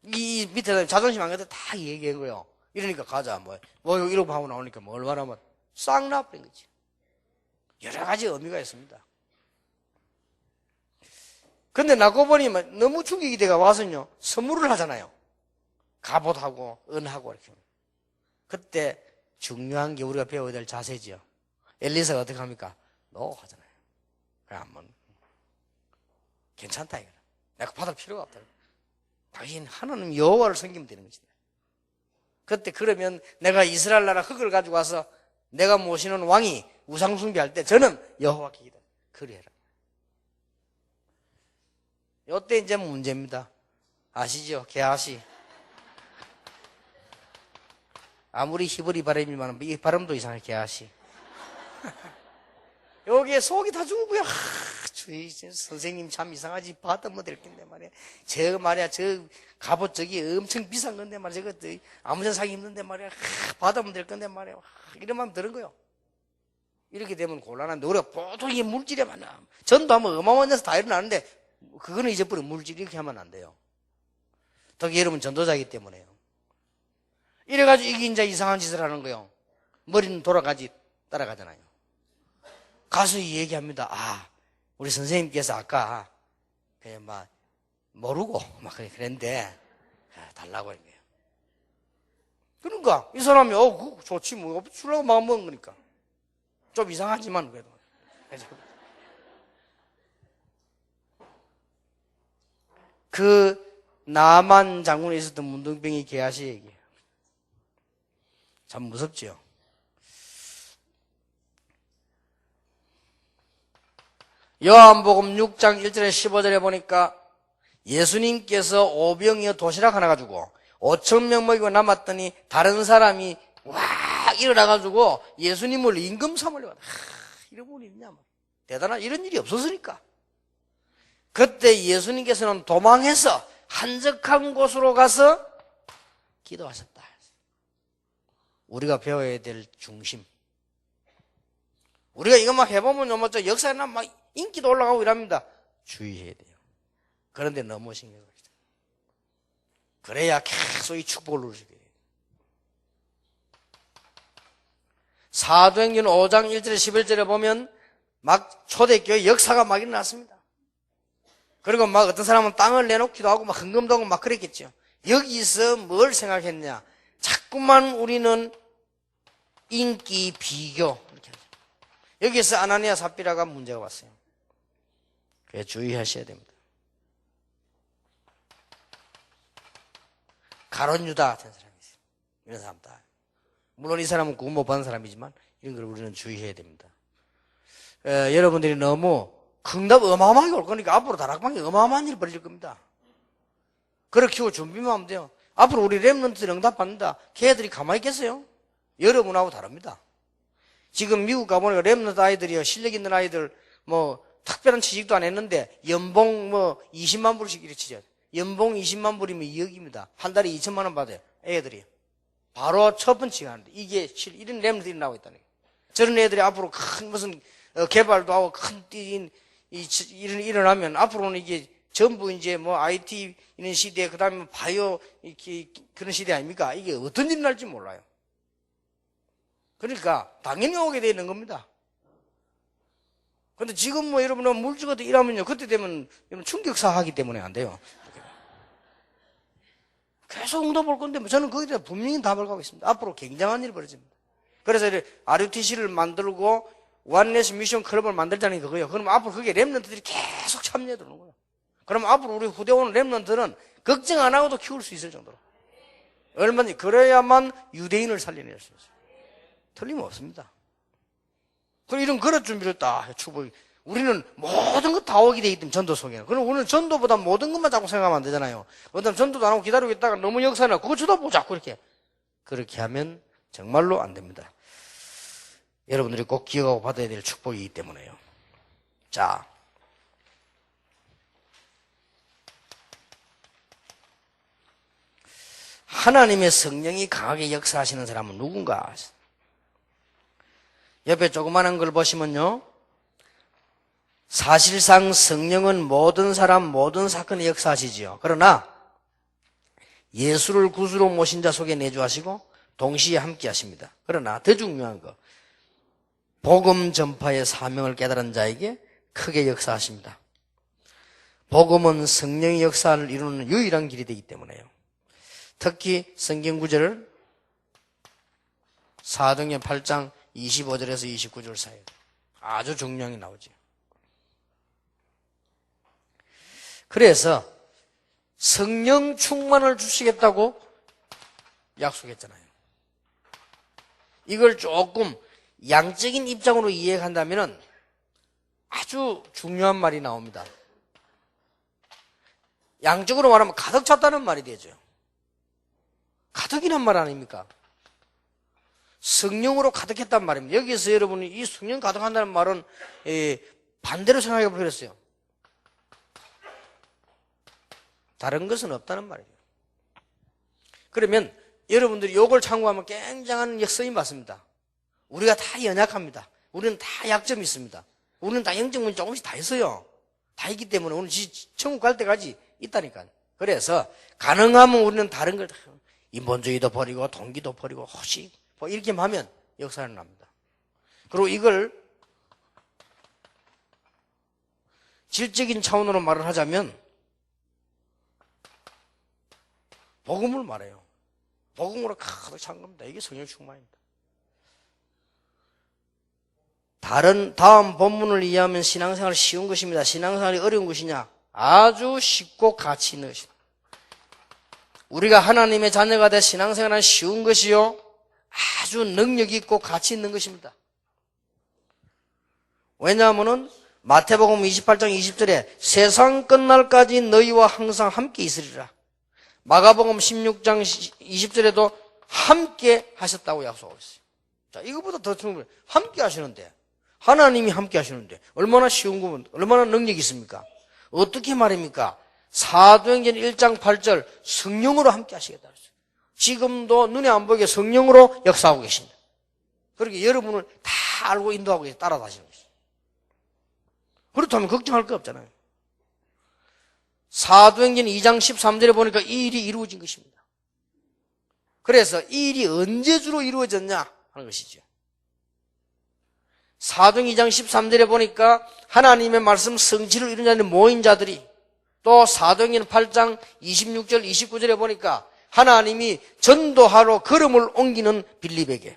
이 밑에 자존심 안 가도 다 얘기한 거예요. 이러니까 가자 이러고 하고 나오니까 얼마나 싹 나버린 거지. 여러 가지 의미가 있습니다. 근데 나고본이 너무 충격이 돼가 와서요 선물을 하잖아요. 갑옷하고 은하고 이렇게. 그때 중요한 게 우리가 배워야 될 자세지요. 엘리사가 어떻게 합니까? 너 하잖아요. 그래 한번 괜찮다 이거. 내가 받을 필요가 없다. 당신 하나님 여호와를 섬기면 되는 거지. 그때 그러면 내가 이스라엘 나라 흙을 가지고 와서 내가 모시는 왕이 우상 숭배할 때 저는 여호와께 기도. 그래 해라. 요때 이제 문제입니다. 아시죠? 게하시. 아무리 히브리 발음이지만 이 발음도 이상해. 게하시. 여기에 속이 다 죽고요. 주의 선생님 참 이상하지. 받으면 될 건데 말이야. 저 말이야 저 갑옷 저기 엄청 비싼 건데 말이야. 저거 아무 전 사기 힘든데 말이야. 받으면 될 건데 말이야. 이런 마음 드는 거요. 이렇게 되면 곤란한데 우리가 보통 이게 물질에 많아. 전도하면 어마어마한 데서 다 일어나는데 그거는 잊어버려. 물질 이렇게 하면 안 돼요. 특히 여러분 전도자이기 때문에요. 이래가지고 이게 이제 이상한 짓을 하는 거요. 머리는 돌아가지 따라가잖아요. 가서 얘기합니다. 아, 우리 선생님께서 아까 그냥 막 모르고 막 그랬는데 달라고 한 거예요. 그러니까 이 사람이 그거 좋지 뭐 주려고 마음 먹은 거니까 좀 이상하지만 그래도 그 나만 장군에 있었던 문둥병이 게하시 얘기예요. 참 무섭죠. 요한복음 6장 1절에 15절에 보니까 예수님께서 오병이어 도시락 하나 가지고 5,000명 먹이고 남았더니 다른 사람이 와 일어나가지고 예수님을 임금 삼으려고 이런 분이 있냐 대단한 이런 일이 없었으니까. 그때 예수님께서는 도망해서 한적한 곳으로 가서 기도하셨다. 우리가 배워야 될 중심. 우리가 이것만 해보면 뭐 역사나 막 인기도 올라가고 이랍니다. 주의해야 돼요. 그런데 너무 신경을 써요. 그래야 계속 이 축복을 누리게 돼요. 사도행전 5장 1절에 11절에 보면 막 초대교회 역사가 막 일어났습니다. 그리고 막 어떤 사람은 땅을 내놓기도 하고 막 헌금도 하고 막 그랬겠죠. 여기서 뭘 생각했냐? 자꾸만 우리는 인기, 비교 이렇게 하죠. 여기서 아나니아 삽비라가 문제가 왔어요. 그래 주의하셔야 됩니다. 가룟 유다 같은 사람이 있어요. 이런 사람 다. 물론 이 사람은 구원 못 받은 사람이지만 이런 걸 우리는 주의해야 됩니다. 여러분들이 너무 응답 어마어마하게 올 거니까 앞으로 다락방에 어마어마한 일 벌어질 겁니다. 그렇게 키워 준비만 하면 돼요. 앞으로 우리 랩런트들 응답 받는다. 걔들이 가만히 있겠어요? 여러분하고 다릅니다. 지금 미국 가보니까 랩런트 아이들이요. 실력 있는 아이들 뭐 특별한 취직도 안 했는데 연봉 뭐 20만 불씩 이렇게 치죠. 연봉 20만 불이면 2억입니다. 한 달에 2천만 원 받아요. 애들이. 바로 첫 번째가 하는데 이게 이런 랩런트들이 나오고 있다는 거예요. 저런 애들이 앞으로 큰 무슨 개발도 하고 큰 일어나면 앞으로는 이게 전부 이제 뭐 IT 이런 시대, 그 다음에 바이오 그런 시대 아닙니까? 이게 어떤 일이 날지 몰라요. 그러니까 당연히 오게 되는 겁니다. 근데 지금 뭐 여러분은 물질과도 일하면요. 그때 되면 충격사 하기 때문에 안 돼요. 계속 응답 올 건데 저는 거기에 대해 분명히 답을 가고 있습니다. 앞으로 굉장한 일이 벌어집니다. 그래서 RUTC를 만들고 원네스 미션 클럽을 만들자는 그거예요. 그럼 앞으로 그게 랩런트들이 계속 참여해 들어오는 거예요. 그럼 앞으로 우리 후대 오는 랩런트는 걱정 안 하고도 키울 수 있을 정도로. 얼마든지 그래야만 유대인을 살려낼 수 있어요. 틀림없습니다. 그리고 이런 그릇 준비를 딱 축복. 우리는 모든 것 다 오게 돼 있던 전도 속에는. 그럼 우리는 전도보다 모든 것만 자꾸 생각하면 안 되잖아요. 어떤 전도도 안 하고 기다리고 있다가 너무 역사나 그거 쳐다보고 자꾸 이렇게. 그렇게 하면 정말로 안 됩니다. 여러분들이 꼭 기억하고 받아야 될 축복이기 때문에요. 자. 하나님의 성령이 강하게 역사하시는 사람은 누군가? 옆에 조그마한 걸 보시면요. 사실상 성령은 모든 사람, 모든 사건에 역사하시지요. 그러나 예수를 구주로 모신 자 속에 내주하시고 동시에 함께 하십니다. 그러나 더 중요한 거, 복음 전파의 사명을 깨달은 자에게 크게 역사하십니다. 복음은 성령의 역사를 이루는 유일한 길이 되기 때문에요. 특히 성경 구절을 사도행전 8장 25절에서 29절 사이에 아주 중요한 게 나오죠. 그래서 성령 충만을 주시겠다고 약속했잖아요. 이걸 조금 양적인 입장으로 이해한다면 아주 중요한 말이 나옵니다. 양적으로 말하면 가득 찼다는 말이 되죠. 가득이란 말 아닙니까? 성령으로 가득했단 말입니다. 여기서 여러분이 이 성령 가득한다는 말은 반대로 생각해 버렸어요. 다른 것은 없다는 말이에요. 그러면 여러분들이 이걸 참고하면 굉장한 역성이 맞습니다. 우리가 다 연약합니다. 우리는 다 약점이 있습니다. 우리는 다 영적문 조금씩 다 있어요. 다 있기 때문에 오늘 천국 갈 때까지 있다니까요. 그래서 가능하면 우리는 다른 걸 인본주의도 버리고 동기도 버리고 호식 뭐 이렇게 하면 역사는 납니다. 그리고 이걸 질적인 차원으로 말을 하자면 복음을 말해요. 복음으로 가득 찬 겁니다. 이게 성령 충만입니다. 다음 본문을 이해하면 신앙생활이 쉬운 것입니다. 신앙생활이 어려운 것이냐? 아주 쉽고 가치 있는 것입니다. 우리가 하나님의 자녀가 돼 신앙생활은 쉬운 것이요, 아주 능력 있고 가치 있는 것입니다. 왜냐하면은 마태복음 28장 20절에 세상 끝날까지 너희와 항상 함께 있으리라. 마가복음 16장 20절에도 함께 하셨다고 약속하고 있어요. 자, 이거보다 더 충분히 함께 하시는데, 하나님이 함께 하시는데 얼마나 쉬운 거면 얼마나 능력이 있습니까? 어떻게 말입니까? 사도행전 1장 8절 성령으로 함께 하시겠다 그랬어요. 지금도 눈에 안 보이게 성령으로 역사하고 계십니다. 그렇게 여러분을 다 알고 인도하고 따라다니는 것이죠. 그렇다면 걱정할 거 없잖아요. 사도행전 2장 13절에 보니까 이 일이 이루어진 것입니다. 그래서 이 일이 언제 주로 이루어졌냐 하는 것이죠. 사도행전 2장 13절에 보니까 하나님의 말씀 성취를 이룬 자들이 모인 자들이, 또 사도행전 8장 26절 29절에 보니까 하나님이 전도하러 걸음을 옮기는 빌립에게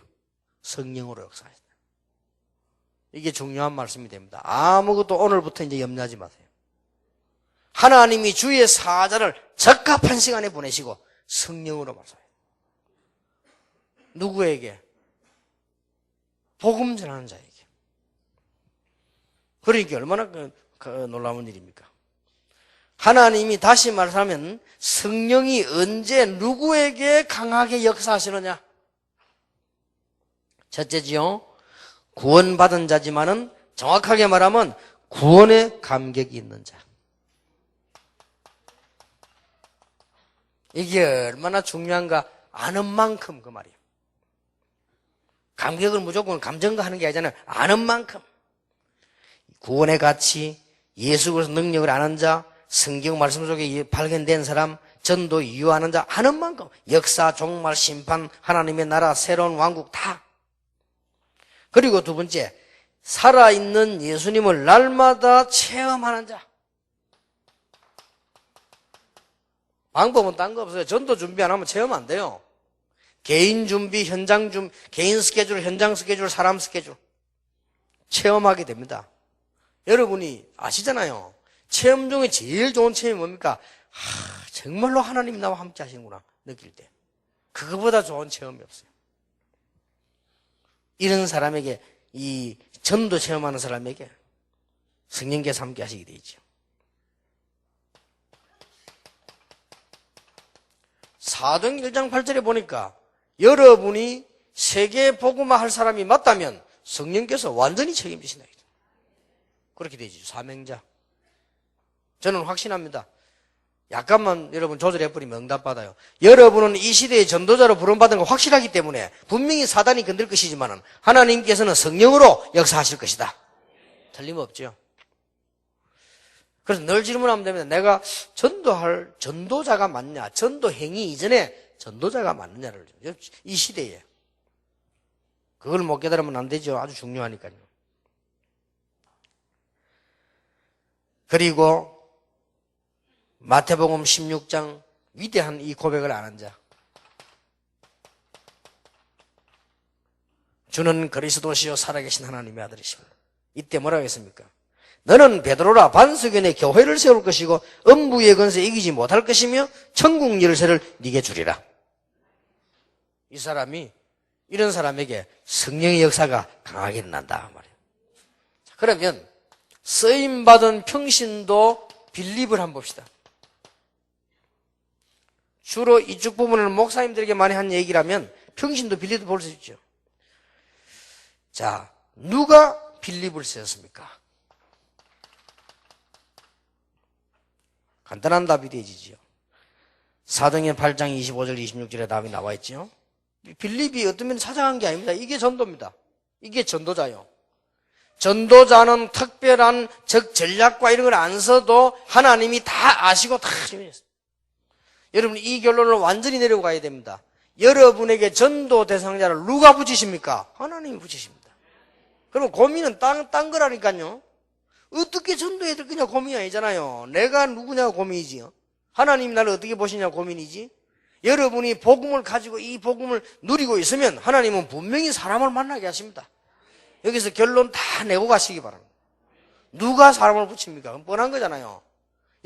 성령으로 역사하셨다. 이게 중요한 말씀이 됩니다. 아무것도 오늘부터 이제 염려하지 마세요. 하나님이 주의 사자를 적합한 시간에 보내시고 성령으로 말씀해요. 누구에게? 복음 전하는 자에게. 그러니까 얼마나 놀라운 일입니까? 하나님이 다시 말하면 성령이 언제 누구에게 강하게 역사하시느냐? 첫째지요, 구원받은 자지만은 정확하게 말하면 구원의 감격이 있는 자. 이게 얼마나 중요한가 아는 만큼 그 말이에요. 감격을 무조건 감정과 하는 게 아니잖아요. 아는 만큼. 구원의 가치, 예수 그리스도 능력을 아는 자, 성경 말씀 속에 발견된 사람, 전도 이유하는 자, 아는 만큼 역사, 종말, 심판, 하나님의 나라, 새로운 왕국 다. 그리고 두 번째, 살아있는 예수님을 날마다 체험하는 자. 방법은 딴 거 없어요. 전도 준비 안 하면 체험 안 돼요. 개인 준비, 현장 준비, 개인 스케줄, 현장 스케줄, 사람 스케줄 체험하게 됩니다. 여러분이 아시잖아요. 체험 중에 제일 좋은 체험이 뭡니까? 정말로 하나님이 나와 함께 하시는구나 느낄 때. 그거보다 좋은 체험이 없어요. 이런 사람에게, 이 전도 체험하는 사람에게 성령께서 함께 하시게 되죠. 사도행전 1장 8절에 보니까 여러분이 세계 복음화 할 사람이 맞다면 성령께서 완전히 책임지신다. 그렇게 되죠. 사명자. 저는 확신합니다. 약간만 여러분 조절해버리면 응답받아요. 여러분은 이 시대의 전도자로 부름받은 거 확실하기 때문에 분명히 사단이 건들 것이지만 하나님께서는 성령으로 역사하실 것이다. 틀림없죠. 그래서 늘 질문하면 됩니다. 내가 전도할 전도자가 맞냐, 전도 행위 이전에 전도자가 맞느냐를, 이 시대에 그걸 못 깨달으면 안 되죠. 아주 중요하니까요. 그리고 마태복음 16장 위대한 이 고백을 아는 자. 주는 그리스도시요 살아계신 하나님의 아들이십니다. 이때 뭐라고 했습니까? 너는 베드로라, 반석 위에 교회를 세울 것이고 음부의 권세 이기지 못할 것이며 천국 열쇠를 네게 주리라. 이 사람이 이런 사람에게 성령의 역사가 강하게 일어난다 말이에요. 그러면 쓰임받은 평신도 빌립을 한번 봅시다. 주로 이쪽 부분을 목사님들에게 많이 한 얘기라면 평신도 빌립도 볼 수 있죠. 자, 누가 빌립을 쓰였습니까? 간단한 답이 되지요. 사도행전 8장 25절 26절에 답이 나와 있죠. 빌립이 어떤 면에 찾아간 게 아닙니다. 이게 전도입니다. 이게 전도자요. 전도자는 특별한 전략과 이런 걸 안 써도 하나님이 다 아시고 다 준비했어요. 여러분 이 결론을 완전히 내려가야 됩니다. 여러분에게 전도 대상자를 누가 붙이십니까? 하나님이 붙이십니다. 그럼 고민은 딴 거라니까요. 어떻게 전도해야 될 거냐 고민이 아니잖아요. 내가 누구냐가 고민이지요. 하나님이 나를 어떻게 보시냐 고민이지. 여러분이 복음을 가지고 이 복음을 누리고 있으면 하나님은 분명히 사람을 만나게 하십니다. 여기서 결론 다 내고 가시기 바랍니다. 누가 사람을 붙입니까? 그럼 뻔한 거잖아요.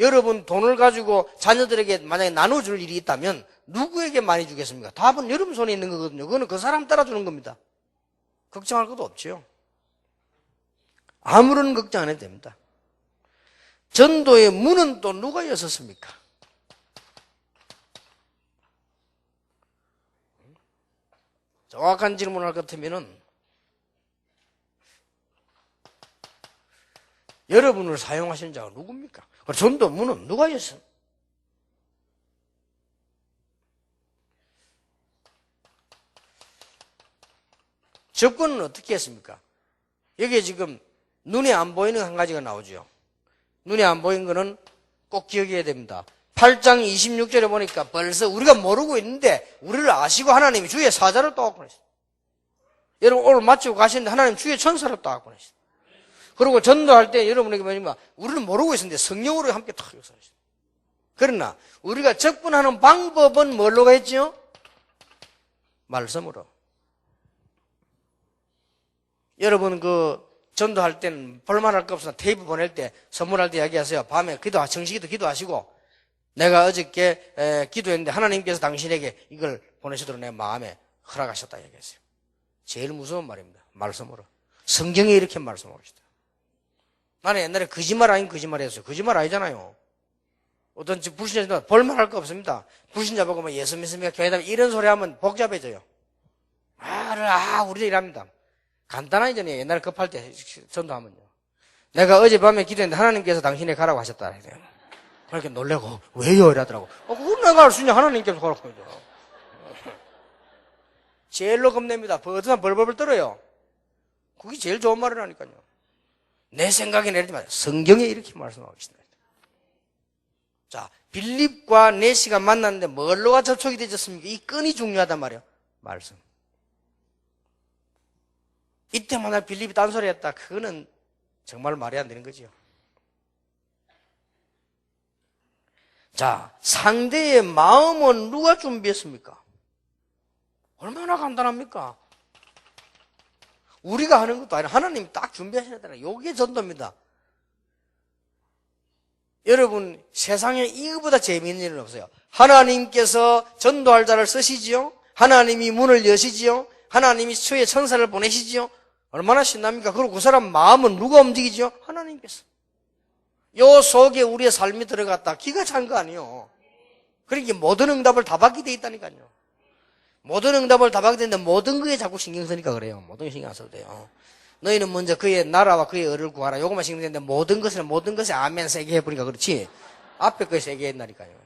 여러분 돈을 가지고 자녀들에게 만약에 나눠줄 일이 있다면 누구에게 많이 주겠습니까? 답은 여러분 손에 있는 거거든요. 그거는 그 사람 따라주는 겁니다. 걱정할 것도 없지요. 아무런 걱정 안 해도 됩니다. 전도의 문은 또 누가 여셨습니까? 정확한 질문을 할 것 같으면은 여러분을 사용하신 자가 누굽니까? 전도 문은 누가 여셨? 접근은 어떻게 했습니까? 여기에 지금 눈에 안 보이는 한 가지가 나오죠. 눈에 안 보이는 거는 꼭 기억해야 됩니다. 8장 26절에 보니까 벌써 우리가 모르고 있는데 우리를 아시고 하나님이 주의 사자를 떠갖고 계셨어요. 여러분 오늘 마치고 가시는데 하나님 주의 천사를 떠갖고 계셨어요. 그리고 전도할 때 여러분에게 뭐냐면 우리는 모르고 있었는데 성령으로 함께 탁 역사하셨어요. 그러나 우리가 접근하는 방법은 뭘로 했죠? 말씀으로. 여러분 전도할 때는 볼만할 거 없으나 테이프 보낼 때 선물할 때 이야기하세요. 밤에 정식기도 기도하시고 내가 어저께 기도했는데 하나님께서 당신에게 이걸 보내시도록 내 마음에 허락하셨다 얘기했어요. 제일 무서운 말입니다. 말씀으로. 성경에 이렇게 말씀하고 있어요. 나는 옛날에 거짓말 아닌 거짓말 했어요. 거짓말 아니잖아요. 어떤 불신자 볼만할 거 없습니다. 불신자 보고 예수 믿습니까? 교회 다니면 이런 소리 하면 복잡해져요. 우리도 이랍니다. 간단하잖아요. 옛날에 급할 때 전도하면요. 내가 어젯밤에 기도했는데 하나님께서 당신에게 가라고 하셨다. 그렇게 놀래고 왜요? 이러더라고. 그건 내가 할 수 있냐? 하나님께서 가라고 하죠. 제일로 겁냅니다. 어떤 벌벌벌 떨어요. 그게 제일 좋은 말이라니까요. 내 생각에 내리지 마세요. 성경에 이렇게 말씀하고 있습니다. 자, 빌립과 네시가 만났는데 뭘로가 접촉이 되셨습니까? 이 끈이 중요하단 말이에요. 말씀. 이때 만약 빌립이 딴소리 했다. 그거는 정말 말이 안 되는 거죠. 자, 상대의 마음은 누가 준비했습니까? 얼마나 간단합니까? 우리가 하는 것도 아니라 하나님이 딱 준비하시잖아요. 이게 전도입니다. 여러분, 세상에 이거보다 재미있는 일은 없어요. 하나님께서 전도할 자를 쓰시지요? 하나님이 문을 여시지요? 하나님이 주의 천사를 보내시지요? 얼마나 신납니까? 그리고 그 사람 마음은 누가 움직이죠? 하나님께서. 요 속에 우리의 삶이 들어갔다. 기가 찬 거 아니에요. 그러니까 모든 응답을 다 받게 돼 있다니까요. 모든 응답을 다 받게 되는데 모든 거에 자꾸 신경 쓰니까 그래요. 모든 거 신경 안 써도 돼요. 너희는 먼저 그의 나라와 그의 의를 구하라. 요것만 신경 쓰는데 모든 것에 아멘 세게 해보니까 그렇지. 앞에 거에 세게 했나니까요.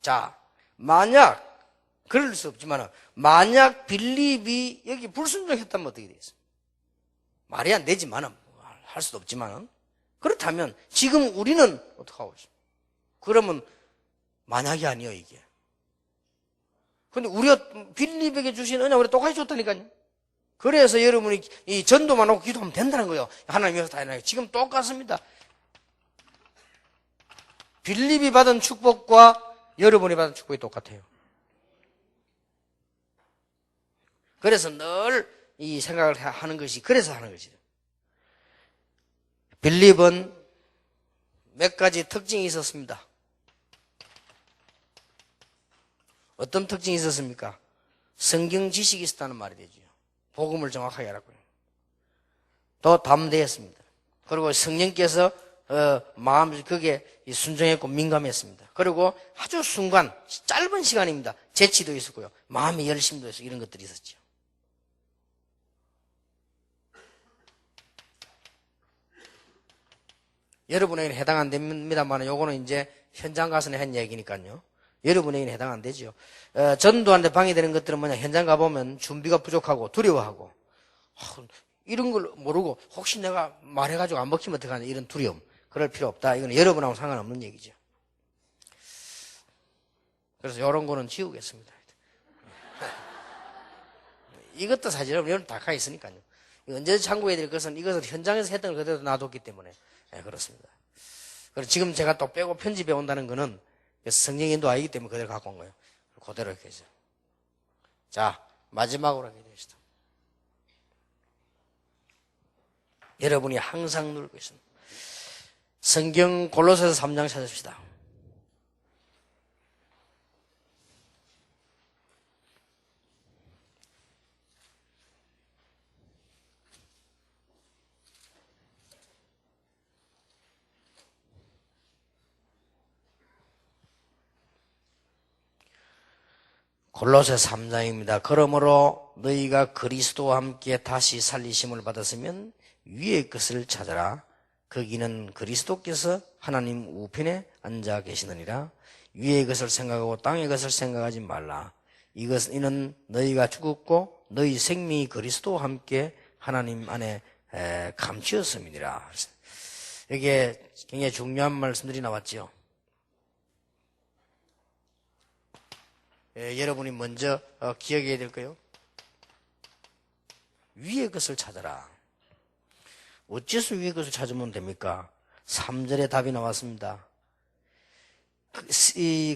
자, 만약 그럴 수 없지만 만약 빌립이 여기 불순종했다면 어떻게 되겠어요? 말이 안 되지만 할 수도 없지만 그렇다면 지금 우리는 어떻게 하고 있어요? 그러면 만약이 아니에요 이게. 근데 우리가 빌립에게 주신 은혜 우리가 똑같이 줬다니까요. 그래서 여러분이 이 전도만 하고 기도하면 된다는 거예요. 하나님께서 다 해놔요. 지금 똑같습니다. 빌립이 받은 축복과 여러분이 받은 축복이 똑같아요. 그래서 늘 이 생각을 하는 것이, 그래서 하는 것이죠. 빌립은 몇 가지 특징이 있었습니다. 어떤 특징이 있었습니까? 성경 지식이 있었다는 말이 되죠. 복음을 정확하게 알았고요. 또 담대했습니다. 그리고 성령께서 마음 그게 순종했고 민감했습니다. 그리고 아주 순간 짧은 시간입니다. 재치도 있었고요. 마음의 열심도 있었고 이런 것들이 있었죠. 여러분에게는 해당 안 됩니다만 요거는 이제 현장 가서는 한 얘기니까요. 여러분에게는 해당 안 되죠. 전도하는데 방해되는 것들은 뭐냐, 현장 가보면 준비가 부족하고 두려워하고 이런 걸 모르고 혹시 내가 말해가지고 안 먹히면 어떡하냐 이런 두려움, 그럴 필요 없다. 이건 여러분하고 상관없는 얘기죠. 그래서 이런 거는 지우겠습니다. 이것도 사실은 여러분 다 가 있으니까요. 언제 참고해야 될 것은 이것을 현장에서 했던 걸 그대로 놔뒀기 때문에 그렇습니다. 그리고 지금 제가 또 빼고 편집해 온다는 거는 성령 인도 아니기 때문에 그대로 갖고 온 거예요. 그대로 이렇게 해서. 자, 마지막으로 하게 되시다. 여러분이 항상 누르고 있습니다. 성경 골로새서 3장 찾읍시다. 골로새 3장입니다. 그러므로 너희가 그리스도와 함께 다시 살리심을 받았으면 위의 것을 찾아라. 거기는 그리스도께서 하나님 우편에 앉아 계시느니라. 위의 것을 생각하고 땅의 것을 생각하지 말라. 이는 너희가 죽었고 너희 생명이 그리스도와 함께 하나님 안에 감추었음이니라. 여기에 굉장히 중요한 말씀들이 나왔죠. 여러분이 먼저 기억해야 될 거예요. 위의 것을 찾아라. 어째서 위의 것을 찾으면 됩니까? 3절에 답이 나왔습니다.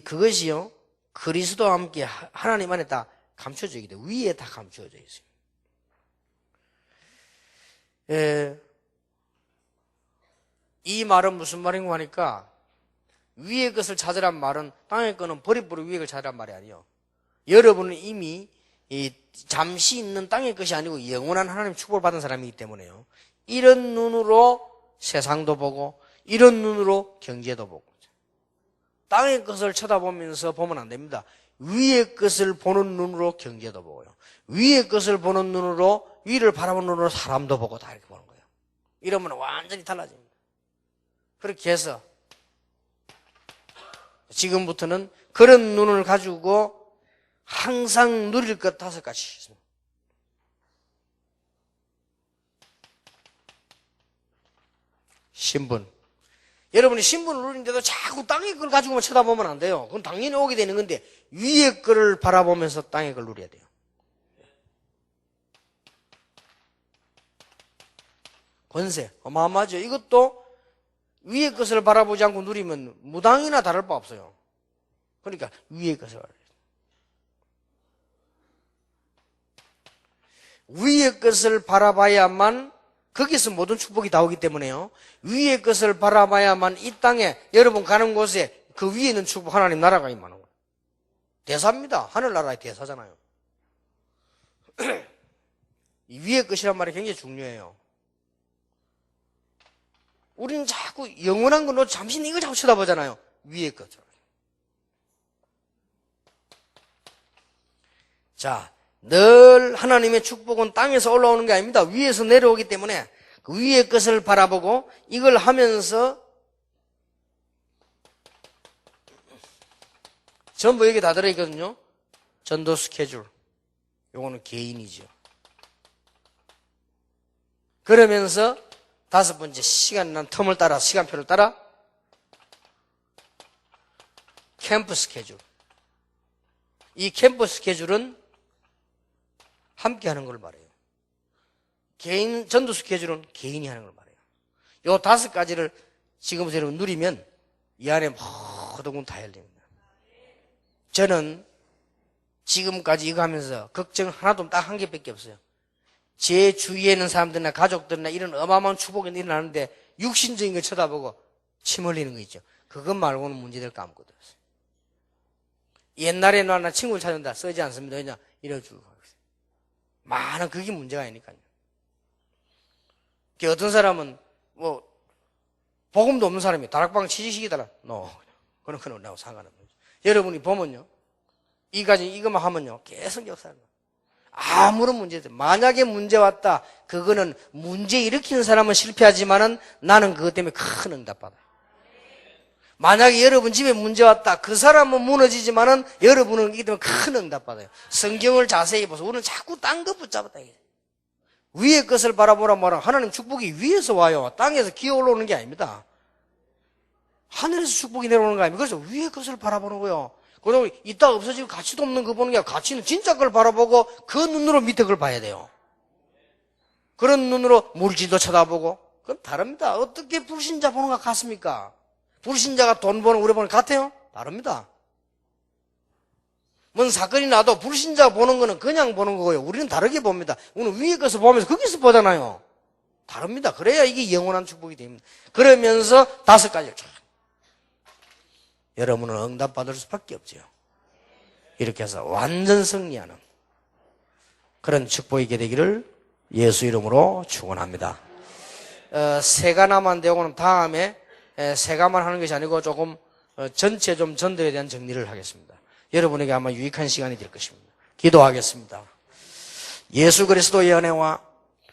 그것이요, 그리스도와 함께 하나님 안에 다 감춰져 있기 때문에 위에 다 감춰져 있어요. 이 말은 무슨 말인가 하니까, 위의 것을 찾으란 말은 땅의 거는 버리버리 위의 것을 찾으란 말이 아니에요. 여러분은 이미 잠시 있는 땅의 것이 아니고 영원한 하나님 축복을 받은 사람이기 때문에요. 이런 눈으로 세상도 보고 이런 눈으로 경제도 보고 땅의 것을 쳐다보면서 보면 안 됩니다. 위의 것을 보는 눈으로 경제도 보고요. 위의 것을 보는 눈으로, 위를 바라보는 눈으로 사람도 보고 다 이렇게 보는 거예요. 이러면 완전히 달라집니다. 그렇게 해서 지금부터는 그런 눈을 가지고 항상 누릴 것 5가지 있습니다. 신분. 여러분이 신분을 누리는데도 자꾸 땅의 걸 가지고만 쳐다보면 안 돼요. 그건 당연히 오게 되는 건데 위의 거를 바라보면서 땅의 걸 누려야 돼요. 권세 어마어마하죠. 이것도 위의 것을 바라보지 않고 누리면 무당이나 다를 바 없어요. 그러니까 위의 것을 바라봐야 돼요. 위의 것을 바라봐야만 거기서 모든 축복이 나오기 때문에요. 위의 것을 바라봐야만 이 땅에 여러분 가는 곳에 그 위에 있는 축복 하나님 나라가 임하는 거예요. 대사입니다. 하늘나라의 대사잖아요. 이 위의 것이란 말이 굉장히 중요해요. 우리는 자꾸 영원한 거 잠시 이걸 자꾸 쳐다보잖아요. 위의 것을. 자, 늘 하나님의 축복은 땅에서 올라오는 게 아닙니다. 위에서 내려오기 때문에 그 위의 것을 바라보고 이걸 하면서 전부 여기 다 들어있거든요. 전도 스케줄. 요거는 개인이죠. 그러면서 5번째 시간 텀을 따라 시간표를 따라 캠프 스케줄. 이 캠프 스케줄은 함께 하는 걸 말해요. 개인 전도 스케줄은 개인이 하는 걸 말해요. 요 5가지를 지금부터 여러분 누리면 이 안에 모든 건 다 열립니다. 저는 지금까지 이거 하면서 걱정 하나도 딱 한 개밖에 없어요. 제 주위에 있는 사람들이나 가족들이나 이런 어마어마한 축복이 일어나는데 육신적인 걸 쳐다보고 침 흘리는 거 있죠. 그것 말고는 문제될 거 아무것도 없어요. 옛날에 나 친구를 찾는다 쓰지 않습니다. 그냥 이래주고 많은 그게 문제가 아니니까요. 어떤 사람은 뭐 복음도 없는 사람이 다락방 취직시키더라. 그런 건 나하고 상관없는 거죠. 여러분이 보면요, 이것만 하면요 계속 역사를 아무런 문제 없어요. 만약에 문제 왔다, 그거는 문제 일으키는 사람은 실패하지만은 나는 그것 때문에 큰 응답받아요. 만약에 여러분 집에 문제 왔다, 그 사람은 무너지지만은 여러분은 이기 때문에 큰 응답받아요. 성경을 자세히 보세요. 우리는 자꾸 딴 거 붙잡았다. 위의 것을 바라보라 말하면 하나님 축복이 위에서 와요. 땅에서 기어 올라오는 게 아닙니다. 하늘에서 축복이 내려오는 거 아닙니까? 그래서 위의 것을 바라보는 거예요. 그리고 이따 없어지고 가치도 없는 거 보는 게 아니라 가치는 진짜 걸 바라보고 그 눈으로 밑에 걸 봐야 돼요. 그런 눈으로 물질도 쳐다보고. 그건 다릅니다. 어떻게 불신자 보는 것 같습니까? 불신자가 돈 버는 우리 보는 것 같아요? 다릅니다. 뭔 사건이 나도 불신자 보는 거는 그냥 보는 거고요. 우리는 다르게 봅니다. 우리는 위에 것을 보면서 거기서 보잖아요. 다릅니다. 그래야 이게 영원한 축복이 됩니다. 그러면서 5가지를 쫙. 여러분은 응답받을 수밖에 없죠. 이렇게 해서 완전 승리하는 그런 축복이 있게 되기를 예수 이름으로 축원합니다. 세가 남은 내용은 다음에 세가만 하는 것이 아니고 조금 전체 좀 전도에 대한 정리를 하겠습니다. 여러분에게 아마 유익한 시간이 될 것입니다. 기도하겠습니다. 예수 그리스도의 은혜와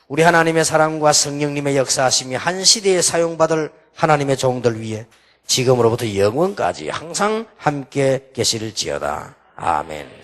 우리 하나님의 사랑과 성령님의 역사하심이 한 시대에 사용받을 하나님의 종들 위해 지금으로부터 영원까지 항상 함께 계실지어다. 아멘.